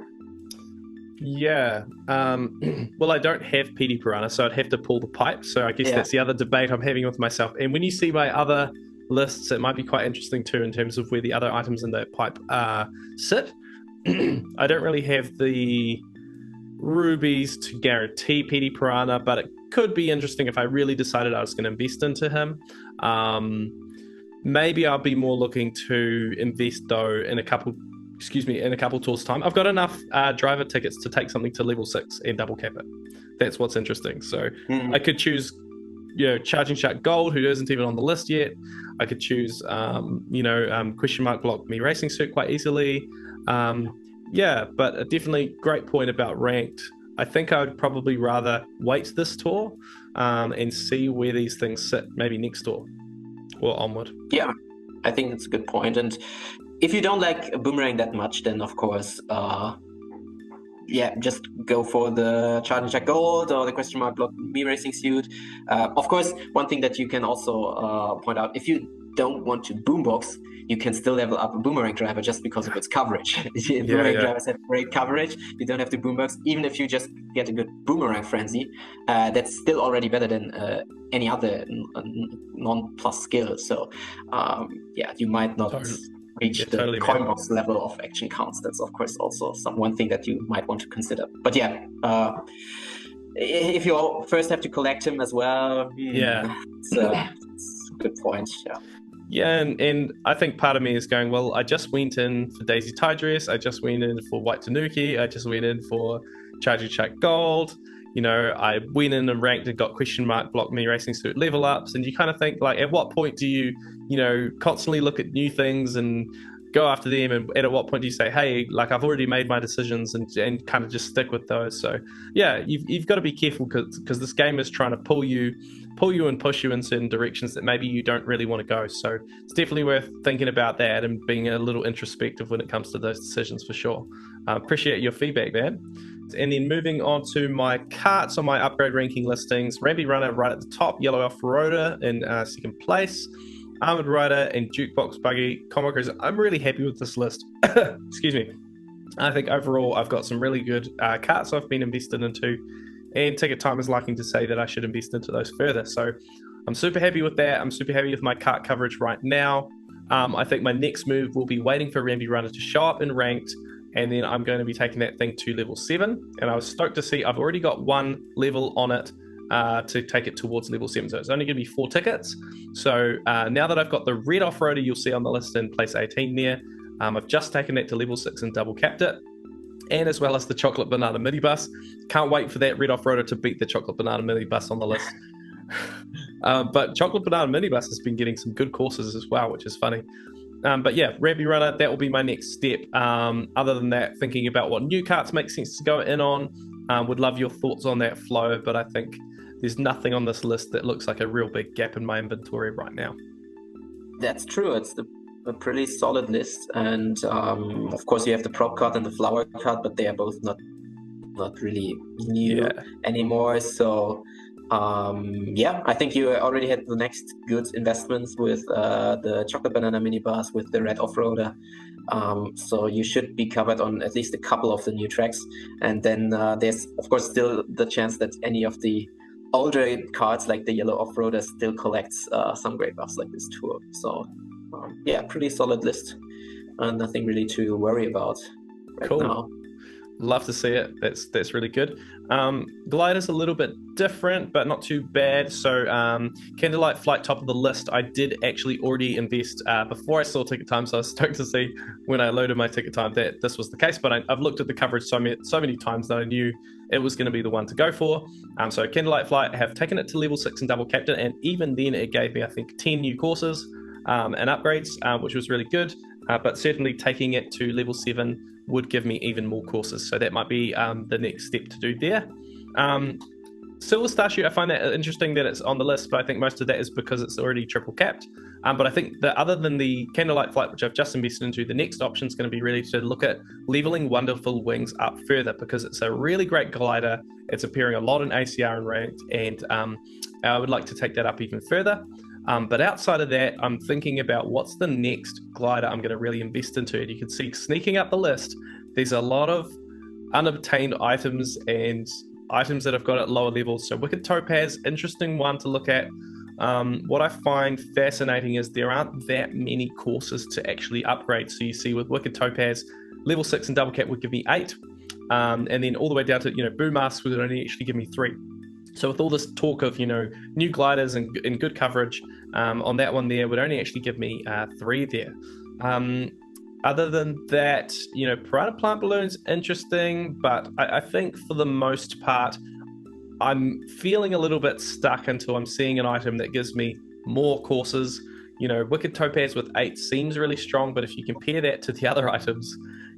S1: Yeah. Well, I don't have PD Piranha, so I'd have to pull the pipe. So I guess that's the other debate I'm having with myself. And when you see my other lists, it might be quite interesting too in terms of where the other items in that pipe sit. I don't really have the rubies to guarantee PD Piranha, but it could be interesting if I really decided I was going to invest into him. Maybe I'll be more looking to invest though in a couple tours time. I've got enough driver tickets to take something to level 6 and double cap it. That's what's interesting. So I could choose Charging Shark Gold, who isn't even on the list yet. I could choose question mark block Me Racing Suit quite easily. But a definitely great point about ranked. I think I would probably rather wait this tour and see where these things sit, maybe next tour or onward. Yeah,
S2: I think that's a good point. And if you don't like Boomerang that much, then of course, just go for the Charging Jack Gold or the question mark block Me Racing Suit. Of course, one thing that you can also point out, if you don't want to boombox, you can still level up a boomerang driver just because of its coverage. Boomerang drivers have great coverage. You don't have to boombox. Even if you just get a good boomerang frenzy, that's still already better than any other non-plus skill. So you might not reach the coin box level of action counts. That's of course also one thing that you might want to consider. But if you first have to collect him as well, it's a good point.
S1: Yeah, and I think part of me is going, well, I just went in for Daisy Tidress, I just went in for White Tanuki, I just went in for Chargy Chuck Gold, I went in and ranked and got question mark block me racing suit level ups, and you kind of think, like, at what point do you, constantly look at new things and go after them, and at what point do you say, hey, like, I've already made my decisions and kind of just stick with those? So yeah, you've got to be careful because this game is trying to pull you and push you in certain directions that maybe you don't really want to go. So it's definitely worth thinking about that and being a little introspective when it comes to those decisions, for sure. Appreciate your feedback, man. And then moving on to my carts on my upgrade ranking listings, Ramby Runner right at the top, Yellow Off-Roader in second place, Armored Rider and Jukebox Buggy, Combo Cruiser. I'm really happy with this list. Excuse me. I think overall I've got some really good carts I've been invested into, and Ticket Time is liking to say that I should invest into those further. So I'm super happy with that. I'm super happy with my cart coverage right now. I think my next move will be waiting for Ramby Runner to show up in ranked, and then I'm going to be taking that thing to level 7. And I was stoked to see I've already got 1 level on it to take it towards level 7. So it's only going to be 4 tickets. So now that I've got the red off-roader you'll see on the list in place 18 there, I've just taken that to level 6 and double capped it. And as well as the Chocolate Banana Minibus. Can't wait for that red off-roader to beat the Chocolate Banana Minibus on the list. But Chocolate Banana Minibus has been getting some good courses as well, which is funny. But yeah, Ramby Runner, that will be my next step. Other than that, thinking about what new carts make sense to go in on. Would love your thoughts on that, Flo, but I think there's nothing on this list that looks like a real big gap in my inventory right now.
S2: That's true. It's a pretty solid list, and of course you have the prop card and the flower card, but they are both not really new anymore. So I think you already had the next good investments with the Chocolate Banana Minibus, with the red off-roader. So you should be covered on at least a couple of the new tracks, and then there's of course still the chance that any of the older cards like the yellow off-roader still collects some great buffs like this tour. So pretty solid list. Nothing really to worry about right now.
S1: Love to see it. That's really good. Glider's a little bit different, but not too bad. So Candlelight Flight, top of the list. I did actually already invest before I saw Ticket Time, so I was stoked to see when I loaded my Ticket Time that this was the case. But I've looked at the coverage so many times that I knew it was going to be the one to go for. So Candlelight Flight, have taken it to level 6 and double capped it, and even then it gave me, I think, 10 new courses and upgrades, which was really good. But certainly taking it to level 7 would give me even more courses. So that might be the next step to do there. Silver Starship, I find that interesting that it's on the list, but I think most of that is because it's already triple capped. But I think that other than the Candlelight Flight, which I've just invested into, the next option is going to be really to look at leveling Wonderful Wings up further, because it's a really great glider. It's appearing a lot in ACR and ranked, and I would like to take that up even further. But outside of that, I'm thinking about what's the next glider I'm going to really invest into. And you can see sneaking up the list, there's a lot of unobtained items and items that have got at lower levels. So Wicked Topaz, interesting one to look at. What I find fascinating is there aren't that many courses to actually upgrade. So you see with Wicked Topaz, level 6 and double cap would give me 8. And then all the way down to, Boom Mask would only actually give me 3. So with all this talk of, new gliders and good coverage on that one there would only actually give me 3 there. Other than that, Piranha Plant Balloon's interesting, but I think for the most part, I'm feeling a little bit stuck until I'm seeing an item that gives me more courses. Wicked Topaz with 8 seems really strong, but if you compare that to the other items,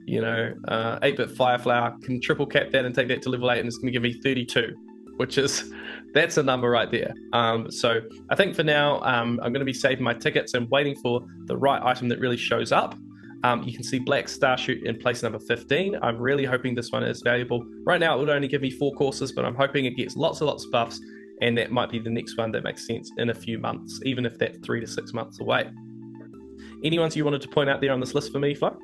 S1: 8-bit Fireflower can triple cap that and take that to level 8, and it's going to give me 32. That's a number right there. So I think for now, I'm going to be saving my tickets and waiting for the right item that really shows up. You can see Black Starchute in place number 15. I'm really hoping this one is valuable. Right now, it would only give me 4 courses, but I'm hoping it gets lots of buffs, and that might be the next one that makes sense in a few months, even if that's 3 to 6 months away. Any ones you wanted to point out there on this list for me, Flo?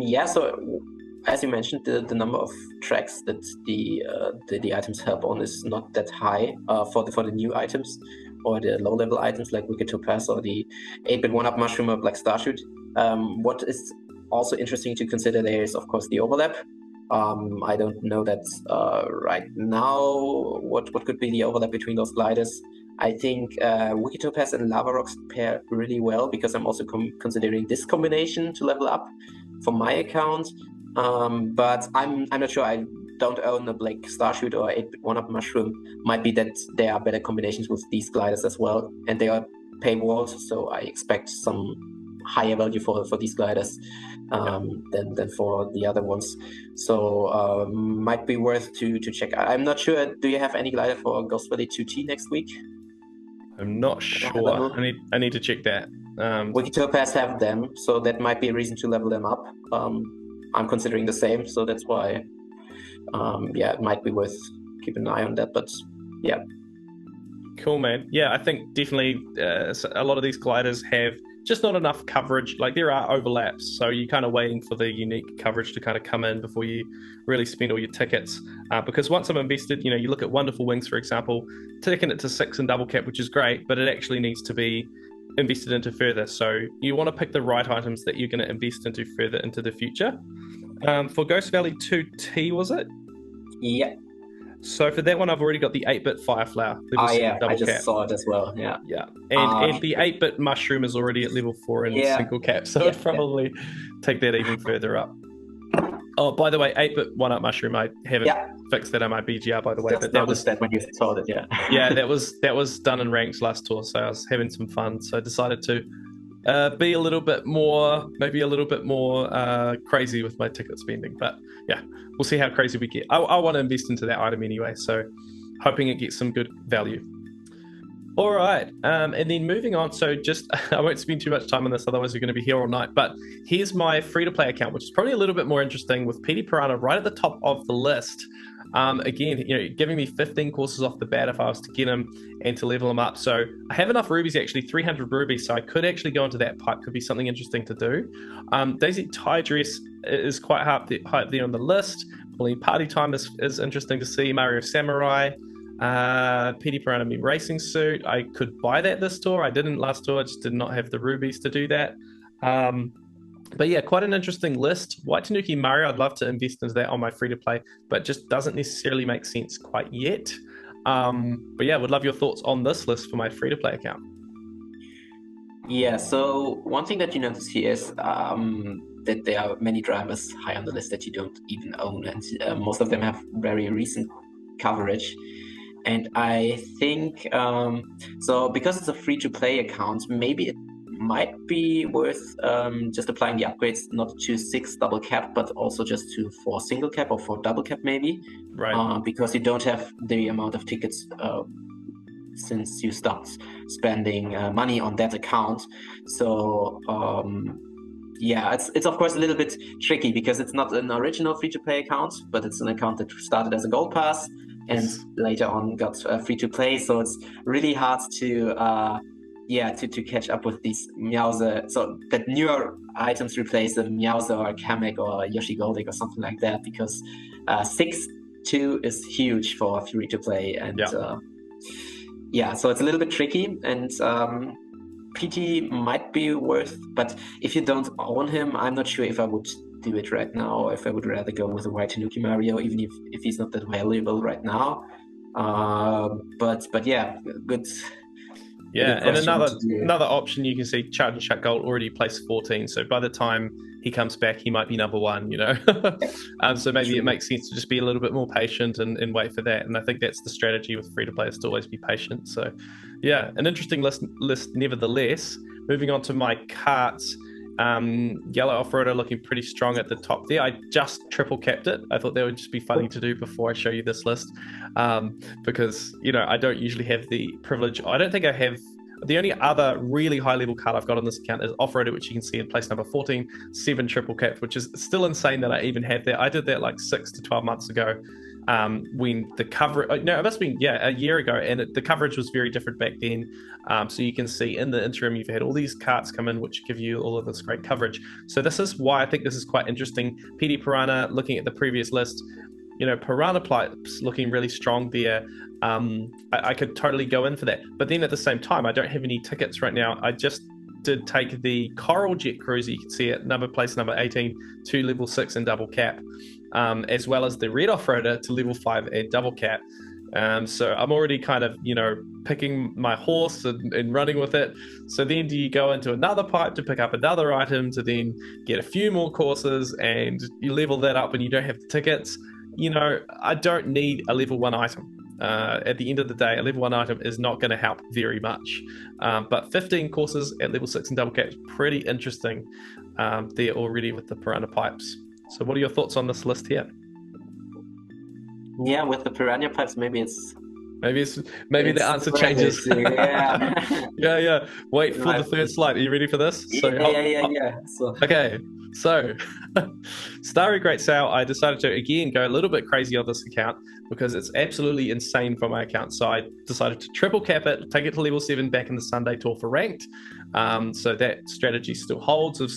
S2: Yeah, so as you mentioned, the number of tracks that the items help on is not that high for the new items or the low-level items like Wicked Topaz or the 8-bit 1-up mushroom or Black Starshoot. What is also interesting to consider there is, of course, the overlap. I don't know that right now what could be the overlap between those gliders. I think Wicked Topaz and Lava Rocks pair really well because I'm also considering this combination to level up for my account. But I'm not sure. I don't own a Black Starshoot or 8-bit 1-up mushroom. Might be that there are better combinations with these gliders as well, and they are paywalled, so I expect some higher value for these gliders than for the other ones. So might be worth to check. I'm not sure. Do you have any glider for Ghost Valley 2T next week?
S1: I'm not sure. I need to check that.
S2: Wicked Topaz have them, so that might be a reason to level them up. I'm considering the same, so that's why it might be worth keeping an eye on that. But yeah,
S1: cool, man. Yeah, I think definitely a lot of these gliders have just not enough coverage. Like, there are overlaps, so you're kind of waiting for the unique coverage to kind of come in before you really spend all your tickets. Because once I'm invested, you look at Wonderful Wings, for example, taking it to 6 and double cap, which is great, but it actually needs to be invested into further. So you want to pick the right items that you're going to invest into further into the future. For Ghost Valley 2T, was it?
S2: Yeah.
S1: So for that one, I've already got the 8-bit Fireflower.
S2: I just saw it as well. Yeah.
S1: Yeah. And the 8-bit Mushroom is already at level 4 in single cap, so I'd probably take that even further up. Oh, by the way, 8-bit 1-up Mushroom, I haven't fixed that on my BGR, by the way.
S2: But that was that when you saw it,
S1: yeah, that was done in ranks last tour, so I was having some fun. So I decided to be a little bit more crazy with my ticket spending. But yeah, we'll see how crazy we get. I want to invest into that item anyway, so hoping it gets some good value. All right, and then moving on. So just, I won't spend too much time on this, otherwise we're going to be here all night. But here's my free-to-play account, which is probably a little bit more interesting, with PD Piranha right at the top of the list. Again, giving me 15 courses off the bat if I was to get him and to level him up. So I have enough rubies, actually, 300 rubies, so I could actually go into that pipe. Could be something interesting to do. Daisy Tie Dress is quite high there on the list. Pauline Party Time is interesting to see. Mario Samurai. PD Piranha Me Racing Suit. I could buy that this tour. I didn't last tour. I just did not have the rubies to do that. But yeah, quite an interesting list. White Tanuki Mario, I'd love to invest into that on my free-to-play, but just doesn't necessarily make sense quite yet. But yeah, would love your thoughts on this list for my free-to-play account.
S2: Yeah, so one thing that you notice here is that there are many drivers high on the list that you don't even own, and most of them have very recent coverage. And I think, so because it's a free-to-play account, maybe it might be worth just applying the upgrades, not to 6 double cap, but also just to 4 single cap or 4 double cap maybe.
S1: Right.
S2: Because you don't have the amount of tickets since you stopped spending money on that account. So yeah, it's of course a little bit tricky because it's not an original free-to-play account, but it's an account that started as a gold pass and later on got free to play. So it's really hard to catch up with these Meowser. So that newer items replace the Meowser or Kamek or Yoshi Goldick or something like that, because 6-2 is huge for free to play. And so it's a little bit tricky. And PT might be worth, but if you don't own him, I'm not sure if I would do it right now, or if I would rather go with a White Tanuki Mario, even if he's not that valuable right now. But yeah, good.
S1: Yeah, and another option you can see, Charge and Shut Gold already placed 14, so by the time he comes back, he might be number 1, so maybe it makes sense to just be a little bit more patient and wait for that. And I think that's the strategy with free-to-play, is to always be patient. So yeah, an interesting list nevertheless. Moving on to my carts. Yellow Off-Roader looking pretty strong at the top there. I just triple capped it. I thought that would just be funny to do before I show you this list, because I don't usually have the privilege. I don't think I have. The only other really high level card I've got on this account is Off-Roader, which you can see in place number 14, 7 triple capped, which is still insane that I even have that. I did that like 6 to 12 months ago. when the coverage, no, it must have been, yeah, a year ago, and the coverage was very different back then. So you can see in the interim, you've had all these carts come in, which give you all of this great coverage. So this is why I think this is quite interesting. PD Piranha, looking at the previous list, Piranha Pipes looking really strong there. I could totally go in for that. But then at the same time, I don't have any tickets right now. I just did take the Coral Jet Cruiser, you can see it, place number 18 to level 6 in double cap, as well as the Red Off-Roader to level 5 at double cap. So I'm already kind of, picking my horse and running with it. So then do you go into another pipe to pick up another item to then get a few more courses, and you level that up and you don't have the tickets? I don't need a level 1 item. At the end of the day, a level 1 item is not going to help very much. But 15 courses at level 6 in double cap is pretty interesting there already with the Piranha Pipes. So what are your thoughts on this list here?
S2: Yeah, with the Piranha Pipes, maybe
S1: the answer changes.
S2: Yeah.
S1: yeah. Wait for the third slide. Are you ready for this?
S2: Yeah. So.
S1: Okay. So, Starry Great Sale, I decided to, again, go a little bit crazy on this account because it's absolutely insane for my account. So I decided to triple cap it, take it to level 7 back in the Sundae Tour for ranked. So that strategy still holds of,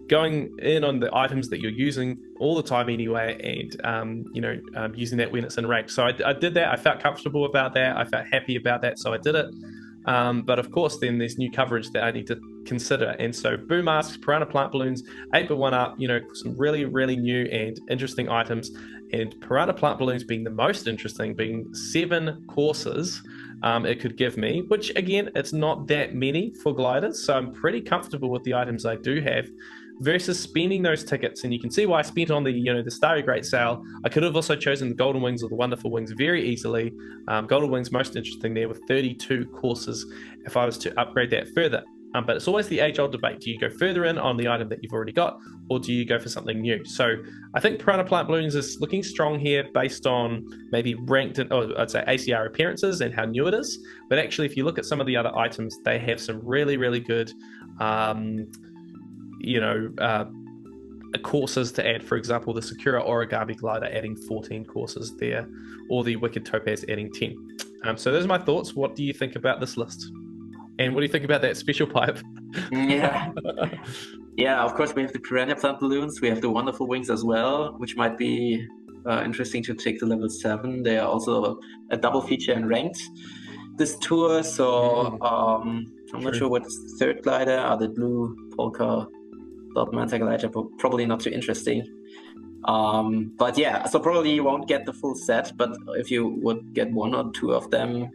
S1: going in on the items that you're using all the time anyway, and, using that when it's in ranked. So I did that. I felt comfortable about that. I felt happy about that. So I did it. But of course, then there's new coverage that I need to consider. And so Boom Masks, Piranha Plant Balloons, 8-bit 1-up, some really, really new and interesting items. And Piranha Plant Balloons being the most interesting, being 7 courses it could give me, which again, it's not that many for gliders. So I'm pretty comfortable with the items I do have versus spending those tickets. And you can see why I spent on the, the Starry Great Sale. I could have also chosen the Golden Wings or the Wonderful Wings very easily. Golden Wings most interesting there with 32 courses if I was to upgrade that further. But it's always the age-old debate. Do you go further in on the item that you've already got, or do you go for something new? So I think Piranha Plant Balloons is looking strong here based on maybe ranked, I'd say ACR appearances and how new it is. But actually, if you look at some of the other items, they have some really, really good courses to add. For example, the Sakura Origami Glider adding 14 courses there, or the Wicked Topaz adding 10. So those are my thoughts. What do you think about this list? And what do you think about that special pipe?
S2: Yeah, of course, we have the Piranha Plant Balloons. We have the Wonderful Wings as well, which might be interesting to take to level 7. They are also a double feature in ranked this tour. So I'm not sure what is the third glider. Are the blue polka dot manta glider, probably not too interesting. But yeah, so probably you won't get the full set, but if you would get 1 or 2 of them,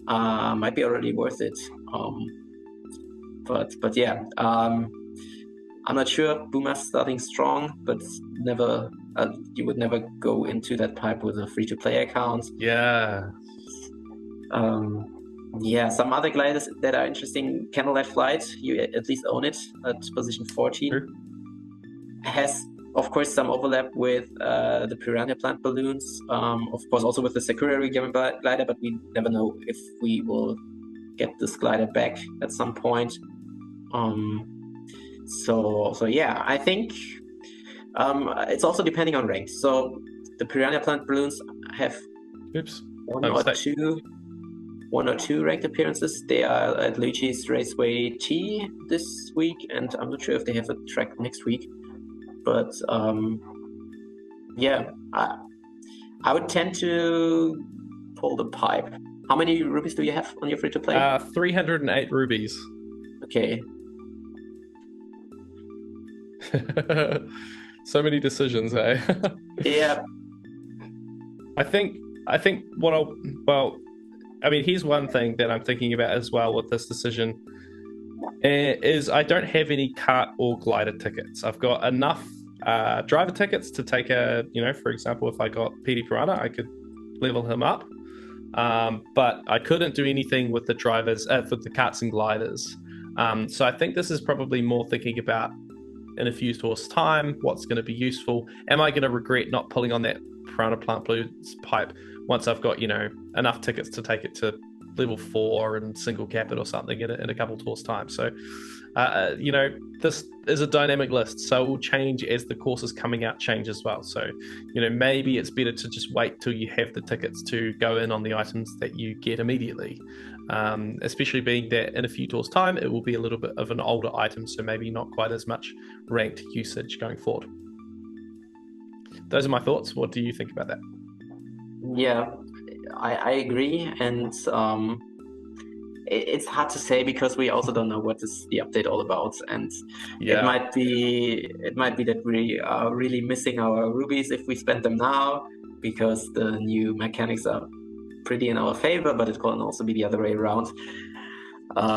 S2: might be already worth it. But yeah, I'm not sure. Boomer's starting strong, but never. You would never go into that pipe with a free-to-play account.
S1: Yeah.
S2: Some other gliders that are interesting. Candlelight Flight, you at least own it at position 14.
S1: Sure.
S2: Has, of course, some overlap with the Piranha Plant Balloons. Of course, also with the Sakura Game glider, but we never know if we will get this glider back at some point. So yeah, I think it's also depending on rank. So the Piranha Plant Balloons have one or two ranked appearances. They are at Luigi's Raceway T this week, and I'm not sure if they have a track next week. But I would tend to pull the pipe. How many rubies do you have on your free-to-play?
S1: 308 rubies.
S2: Okay.
S1: So many decisions, eh?
S2: Yeah.
S1: I think here's one thing that I'm thinking about as well with this decision is I don't have any kart or glider tickets. I've got enough driver tickets to take for example, if I got PD Piranha, I could level him up. But I couldn't do anything with the drivers, for the karts and gliders. So I think this is probably more thinking about in a few tours' time, what's going to be useful. Am I going to regret not pulling on that Piranha Plant Balloons pipe once I've got, enough tickets to take it to level 4 and single cap it or something in a couple tours time. So this is a dynamic list, so it will change as the courses coming out change as well. So maybe it's better to just wait till you have the tickets to go in on the items that you get immediately, especially being that in a few tours time it will be a little bit of an older item, so maybe not quite as much ranked usage going forward. Those are my thoughts. What do you think about that?
S2: Yeah, I agree, and it's hard to say because we also don't know what is the update all about, and it might be that we are really missing our rubies if we spend them now, because the new mechanics are pretty in our favor, but it can also be the other way around.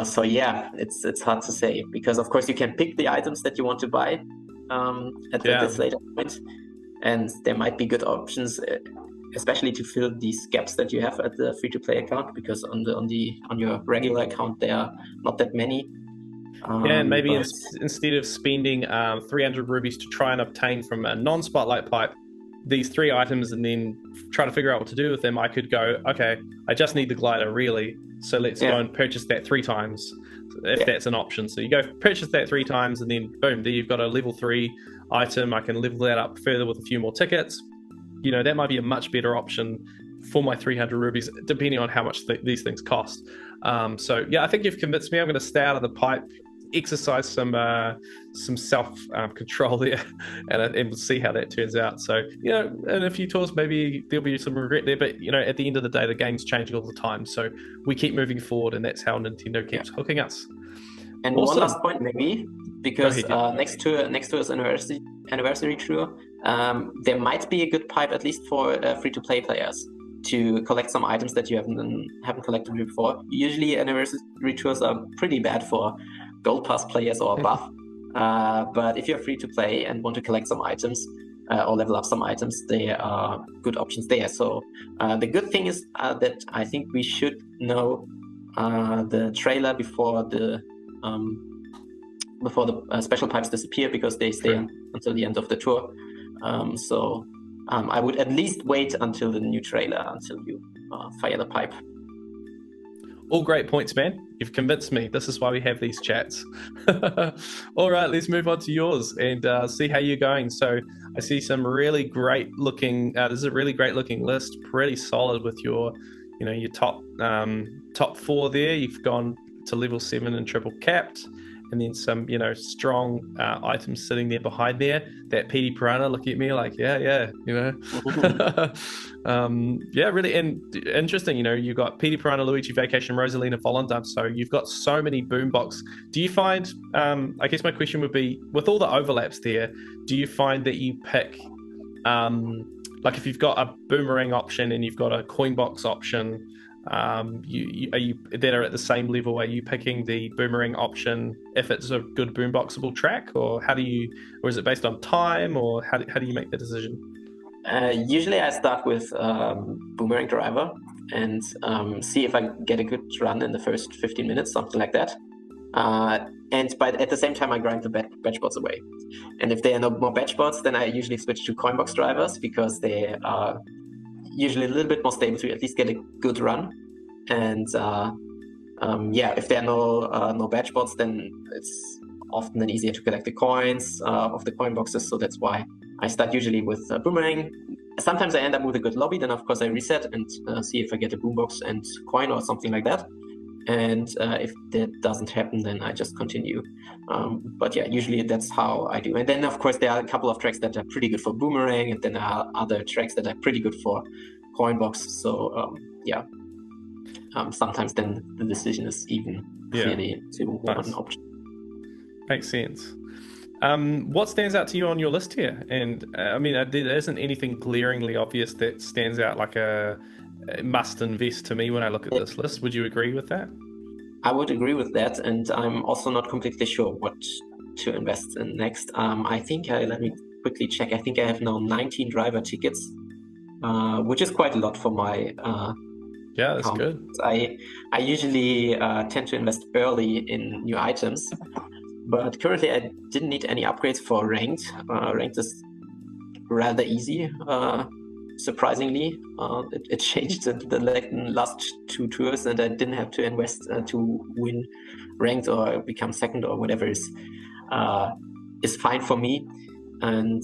S2: So yeah, it's hard to say, because of course you can pick the items that you want to buy at this later point, and there might be good options, especially to fill these gaps that you have at the free-to-play account, because on your regular account there are not that many.
S1: And maybe instead of spending 300 rubies to try and obtain from a non-spotlight pipe these 3 items and then try to figure out what to do with them, I could go, okay, I just need the glider really, so let's go and purchase that 3 times if that's an option. So you go purchase that 3 times, and then boom, there you've got a level 3 item. I can level that up further with a few more tickets. That might be a much better option for my 300 rubies, depending on how much these things cost. So yeah, I think you've convinced me. I'm going to stay out of the pipe, exercise some self control there, and we'll see how that turns out. So in a few tours maybe there'll be some regret there, but at the end of the day the game's changing all the time, so we keep moving forward, and that's how Nintendo keeps hooking us.
S2: And one last point maybe, because next to is anniversary tour, there might be a good pipe, at least for free-to-play players, to collect some items that you haven't collected before. Usually anniversary tours are pretty bad for gold pass players or above, but if you're free to play and want to collect some items or level up some items, there are good options there. So the good thing is that I think we should know the trailer before the special pipes disappear, because they stay until the end of the tour. So I would at least wait until the new trailer, until you fire the pipe.
S1: All great points, man. You've convinced me. This is why we have these chats. All right, let's move on to yours and see how you're going. So I see some really great looking, this is a really great looking list, pretty solid with your top 4 there. You've gone to level 7 and triple capped, and then some strong items sitting there behind there. That PD Piranha looking at me like yeah really interesting. You've got PD Piranha, Luigi Vacation, Rosalina, Volendam, so you've got so many boombox. Do you find I guess my question would be, with all the overlaps there, do you find that you pick like if you've got a boomerang option and you've got a coin box option, are you that are at the same level? Are you picking the boomerang option if it's a good boomboxable track, or or is it based on time, or how do you make the decision?
S2: Usually I start with boomerang driver and see if I get a good run in the first 15 minutes, something like that. But at the same time I grind the batch bots away. And if there are no more batch bots, then I usually switch to coin box drivers, because they are usually a little bit more stable to at least get a good run. And if there are no batch bots, then it's often then easier to collect the coins of the coin boxes. So that's why I start usually with boomerang. Sometimes I end up with a good lobby, then of course I reset and see if I get a boombox and coin or something like that. And if that doesn't happen, then I just continue. But yeah, usually that's how I do. And then of course there are a couple of tracks that are pretty good for boomerang, and then there are other tracks that are pretty good for coin box. So sometimes then the decision is even clearly to one option.
S1: Makes sense. What stands out to you on your list here? And there isn't anything glaringly obvious that stands out like a must invest to me when I look at this list. Would you agree with that?
S2: I would agree with that, and I'm also not completely sure what to invest in next. I think let me quickly check. I think I have now 19 driver tickets, which is quite a lot for my
S1: that's account. Good.
S2: I usually tend to invest early in new items, but currently I didn't need any upgrades for ranked. Ranked is rather easy surprisingly. It changed in the last 2 tours, and I didn't have to invest to win ranked or become second or whatever is fine for me. And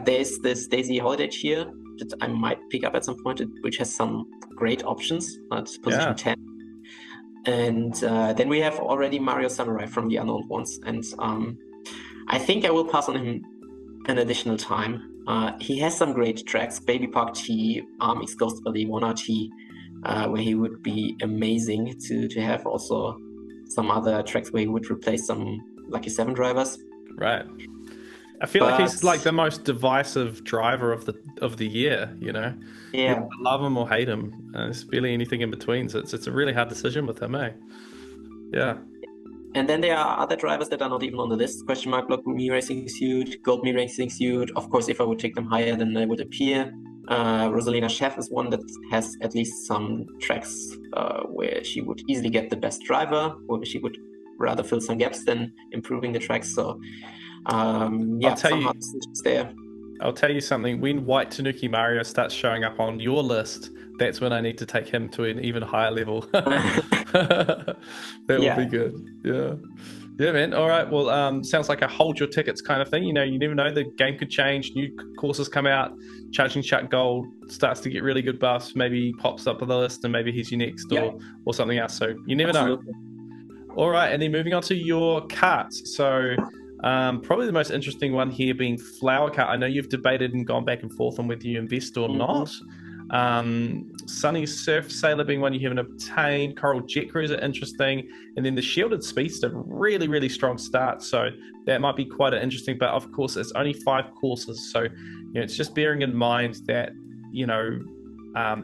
S2: there's this Daisy Holiday Cheer that I might pick up at some point, which has some great options at position 10. And then we have already Mario Samurai from the Unknown Ones, and I think I will pass on him an additional time. He has some great tracks, Baby Park T, Armix Ghost Valley 1RT, where he would be amazing to have also some other tracks where he would replace some Lucky 7 drivers.
S1: Right. I feel like he's like the most divisive driver of the year, you know?
S2: Yeah.
S1: You love him or hate him. There's barely anything in between, so it's a really hard decision with him, eh? Yeah.
S2: And then there are other drivers that are not even on the list. Question mark Block Me Racing Suit, Gold Me Racing Suit. Of course, if I would take them higher, then they would appear. Rosalina Chef is one that has at least some tracks where she would easily get the best driver, or she would rather fill some gaps than improving the tracks. So I'll
S1: tell you something. When White Tanuki Mario starts showing up on your list, that's when I need to take him to an even higher level. That will be good. Yeah, man. All right. Well, sounds like a hold your tickets kind of thing. You know, you never know. The game could change. New courses come out. Charging Chuck Gold starts to get really good buffs. Maybe he pops up on the list, and maybe he's your next or something else. So you never know. All right. And then moving on to your karts. So probably the most interesting one here being Flower Kart. I know you've debated and gone back and forth on whether you invest or not. Sunny Surf Sailor being one you haven't obtained. Coral Jet Cruiser, interesting. And then the Shielded Speedster, really, really strong start. So that might be quite interesting. But of course, it's only 5 courses. So, you know, it's just bearing in mind that, you know,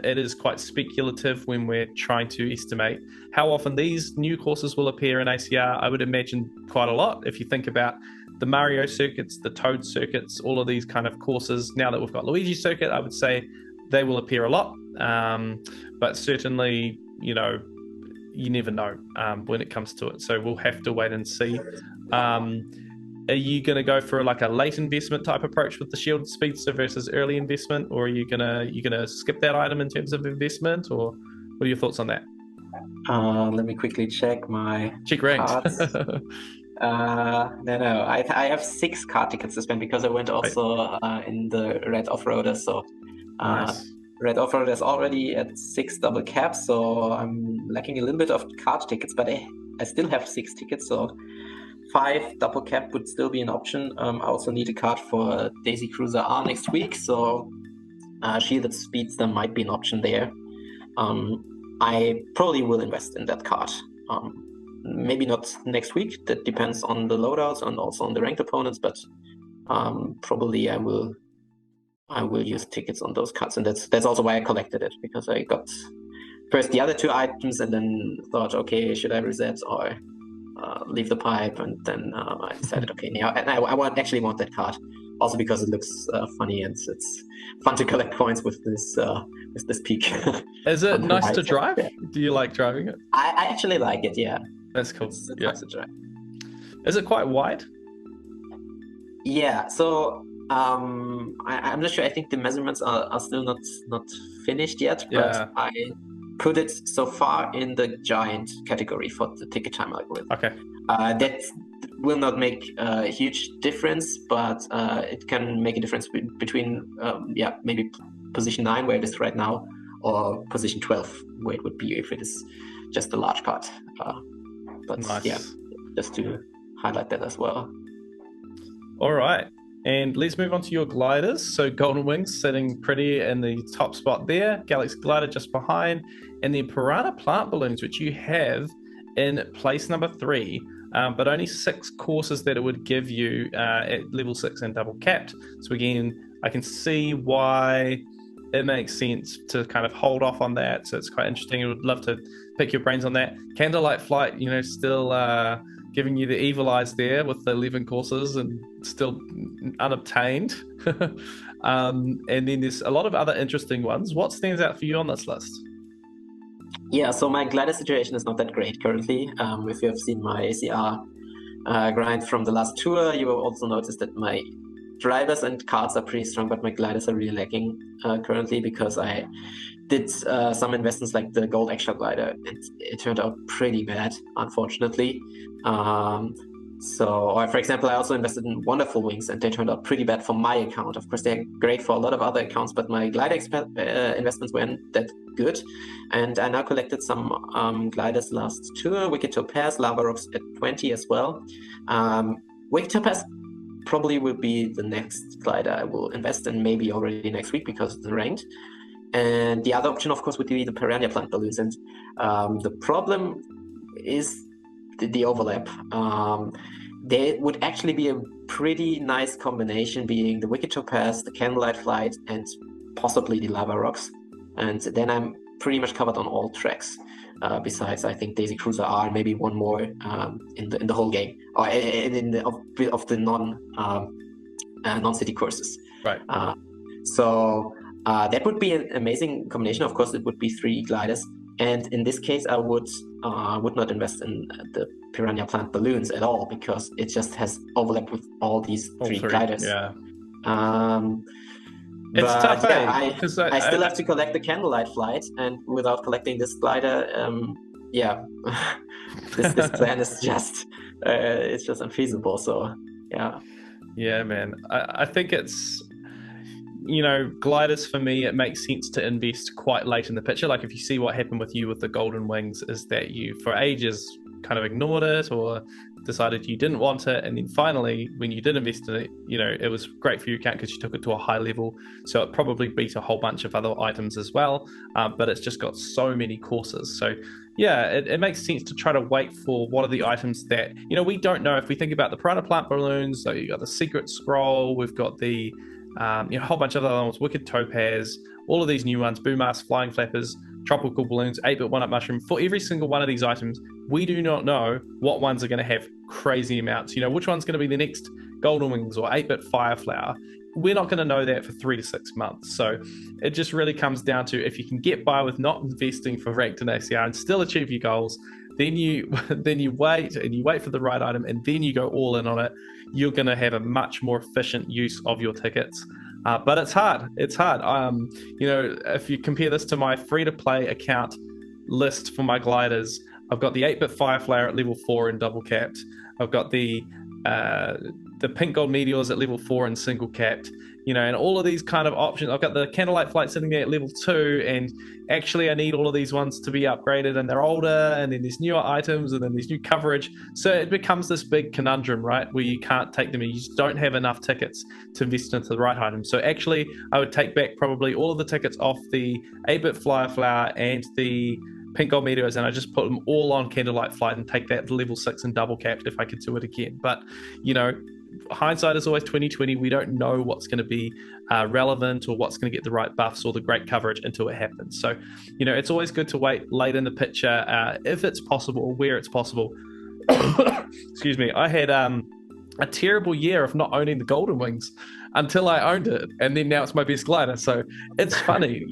S1: it is quite speculative when we're trying to estimate how often these new courses will appear in ACR. I would imagine quite a lot. If you think about the Mario circuits, the Toad circuits, all of these kind of courses, now that we've got Luigi circuit, I would say they will appear a lot. But certainly, you know, you never know when it comes to it. So we'll have to wait and see. Are you going to go for like a late investment type approach with the Shielded Speedster versus early investment, or are you gonna skip that item in terms of investment, or what are your thoughts on that?
S2: Let me quickly check my
S1: ranked.
S2: No, I have 6 card tickets to spend because I went also in the Red Offroader. So
S1: nice.
S2: Red Offroader is already at 6 double caps, so I'm lacking a little bit of card tickets, but I still have 6 tickets, so 5 double cap would still be an option. I also need a card for Daisy Cruiser R next week, so Shielded Speedster might be an option there. I probably will invest in that card. Maybe not next week. That depends on the loadouts and also on the ranked opponents, but probably I will use tickets on those cards, and that's also why I collected it, because I got first the other 2 items and then thought, okay, should I reset or leave the pipe? And then I decided, okay, now and I actually want that card, also because it looks funny and it's fun to collect points with this peak.
S1: Is it nice to drive? Yeah. Do you like driving it?
S2: I actually like it. Yeah,
S1: that's cool.
S2: It's nice to drive.
S1: Is it quite wide?
S2: Yeah. So I'm not sure. I think the measurements are still not finished yet, but I put it so far in the giant category for the ticket time algorithm.
S1: Okay.
S2: That will not make a huge difference, but it can make a difference between maybe position 9 where it is right now, or position 12 where it would be if it is just a large card. But
S1: nice.
S2: Yeah, just to highlight that as well.
S1: All right. And let's move on to your gliders. So Golden Wings sitting pretty in the top spot there. Galaxy Glider just behind. And then Piranha Plant Balloons, which you have in place number 3, but only 6 courses that it would give you at level 6 and double capped. So again, I can see why it makes sense to kind of hold off on that. So it's quite interesting. I would love to pick your brains on that. Candlelight Flight, you know, still giving you the evil eyes there with the 11 courses and still unobtained. And then there's a lot of other interesting ones. What stands out for you on this list?
S2: Yeah, so my glider situation is not that great currently. If you have seen my ACR grind from the last tour, you will also notice that my drivers and karts are pretty strong, but my gliders are really lacking currently, because I did some investments like the gold extra glider, and it turned out pretty bad, unfortunately. Or for example, I also invested in wonderful wings, and they turned out pretty bad for my account. Of course, they're great for a lot of other accounts, but my glider investments weren't that good. And I now collected some gliders last tour, Wicked Topaz, Lava Rocks at 20 as well. Wicked Topaz probably will be the next glider I will invest in, maybe already next week, because it's ranked. And the other option, of course, would be the Piranha Plant balloons. And the problem is the overlap. There would actually be a pretty nice combination, being the Wicked Topaz, the Candlelight Flight, and possibly the Lava Rocks. And then I'm pretty much covered on all tracks. Besides, I think Daisy Cruiser R, maybe one more in the whole game, or in the non-city courses.
S1: Right.
S2: So that would be an amazing combination. Of course, it would be 3 gliders, and in this case, I would not invest in the Piranha Plant balloons at all, because it just has overlap with all these three gliders.
S1: Yeah.
S2: It's
S1: tough,
S2: I still have to collect the Candlelight Flight, and without collecting this glider, this plan is just it's just unfeasible. So
S1: yeah, man. I think it's, gliders, for me, it makes sense to invest quite late in the picture. Like if you see what happened with you with the golden wings, is that you for ages kind of ignored it or decided you didn't want it, and then finally when you did invest in it, it was great for your account because you took it to a high level, so it probably beat a whole bunch of other items as well, but it's just got so many courses. So yeah, it makes sense to try to wait for what are the items that we don't know. If we think about the Piranha Plant balloons, so you got the Secret Scroll, we've got the a whole bunch of other ones, Wicked Topaz, all of these new ones, Boom Mask, Flying Flappers, Tropical Balloons, 8-bit 1-up Mushroom. For every single one of these items, we do not know what ones are going to have crazy amounts. Which one's going to be the next Golden Wings or 8-bit Fireflower. We're not going to know that for 3 to 6 months. So it just really comes down to, if you can get by with not investing for ranked in ACR and still achieve your goals, then you wait for the right item, and then you go all in on it. You're going to have a much more efficient use of your tickets. But it's hard. If you compare this to my free-to-play account list for my gliders, I've got the 8-bit Fireflower at level 4 and double capped. I've got the pink gold meteors at level 4 and single capped. And all of these kind of options. I've got the Candlelight Flight sitting there at level 2, and actually I need all of these ones to be upgraded, and they're older, and then there's newer items, and then there's new coverage. So it becomes this big conundrum, right, where you can't take them, and you just don't have enough tickets to invest into the right items. So actually, I would take back probably all of the tickets off the 8-bit Fireflower and the pink gold meteors, and I just put them all on Candlelight Flight and take that to level 6 and double capped if I could do it again. But hindsight is always 2020. We don't know what's going to be relevant or what's going to get the right buffs or the great coverage until it happens. So it's always good to wait late in the picture if it's possible, or where it's possible. Excuse me. I had a terrible year of not owning the Golden Wings until I owned it, and then now it's my best glider. So it's funny,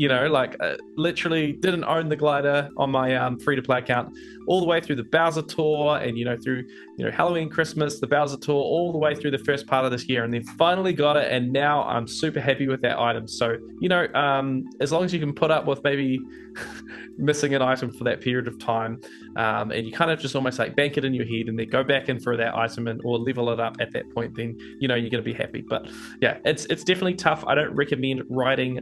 S1: literally didn't own the glider on my free-to-play account all the way through the Bowser Tour, and through Halloween, Christmas, the Bowser Tour, all the way through the first part of this year, and then finally got it, and now I'm super happy with that item. So as long as you can put up with maybe missing an item for that period of time, and you kind of just almost like bank it in your head and then go back in for that item or level it up at that point, then you're going to be happy. But yeah, it's definitely tough. I don't recommend riding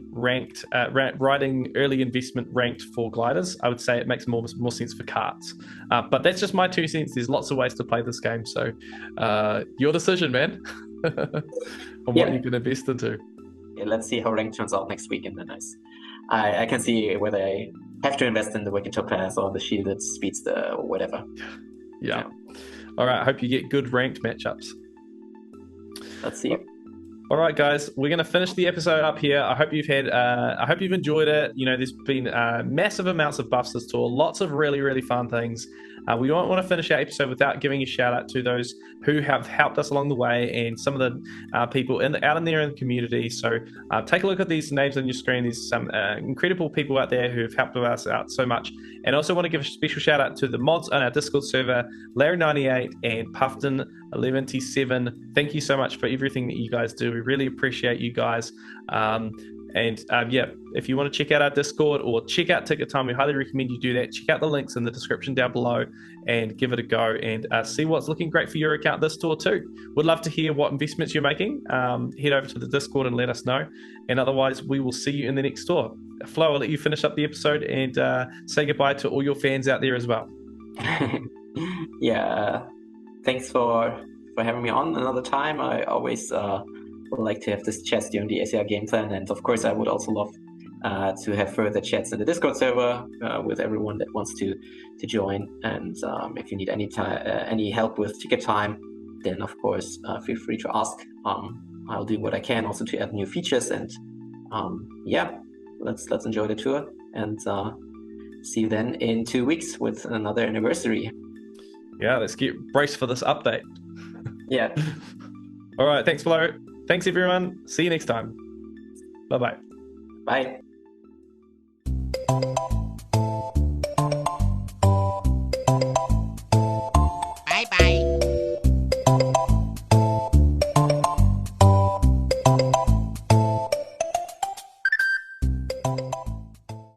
S1: early investment ranked for gliders. I would say it makes more sense for karts. But that's just my 2 cents. There's lots of ways to play this game. So your decision, man, on what you can invest into.
S2: Yeah, let's see how ranked turns out next week, and then I can see whether I have to invest in the Wicked Topaz or the Shielded Speedster or whatever.
S1: Yeah. All right. I hope you get good ranked matchups.
S2: Let's see.
S1: All right, guys, we're going to finish the episode up here. I hope you've enjoyed it. There's been massive amounts of buffs this tour, lots of really, really fun things. we don't want to finish our episode without giving a shout out to those who have helped us along the way and some of the people out in there in the community. So take a look at these names on your screen. There's some incredible people out there who have helped us out so much. And I also want to give a special shout out to the mods on our Discord server, Larry98 and Puffton11T7. Thank you so much for everything that you guys do. We really appreciate you guys. Yeah, if you want to check out our Discord or check out Ticket Time, we highly recommend you do that. Check out the links in the description down below and give it a go and see what's looking great for your account this tour too. Would love to hear what investments you're making. Head over to the Discord and let us know. And otherwise, we will see you in the next tour. Flo, I'll let you finish up the episode and say goodbye to all your fans out there as well.
S2: Yeah, thanks for having me on another time. I always would like to have this chats during the ACR game plan, and of course I would also love to have further chats in the Discord server with everyone that wants to join. And if you need any help with ticket time, then of course feel free to ask. I'll do what I can also to add new features, and yeah, let's enjoy the tour, and see you then in 2 weeks with another anniversary.
S1: Yeah, let's get braced for this update.
S2: Yeah.
S1: All right, thanks Flo. Thanks everyone. See you next time. Bye-bye.
S2: Bye.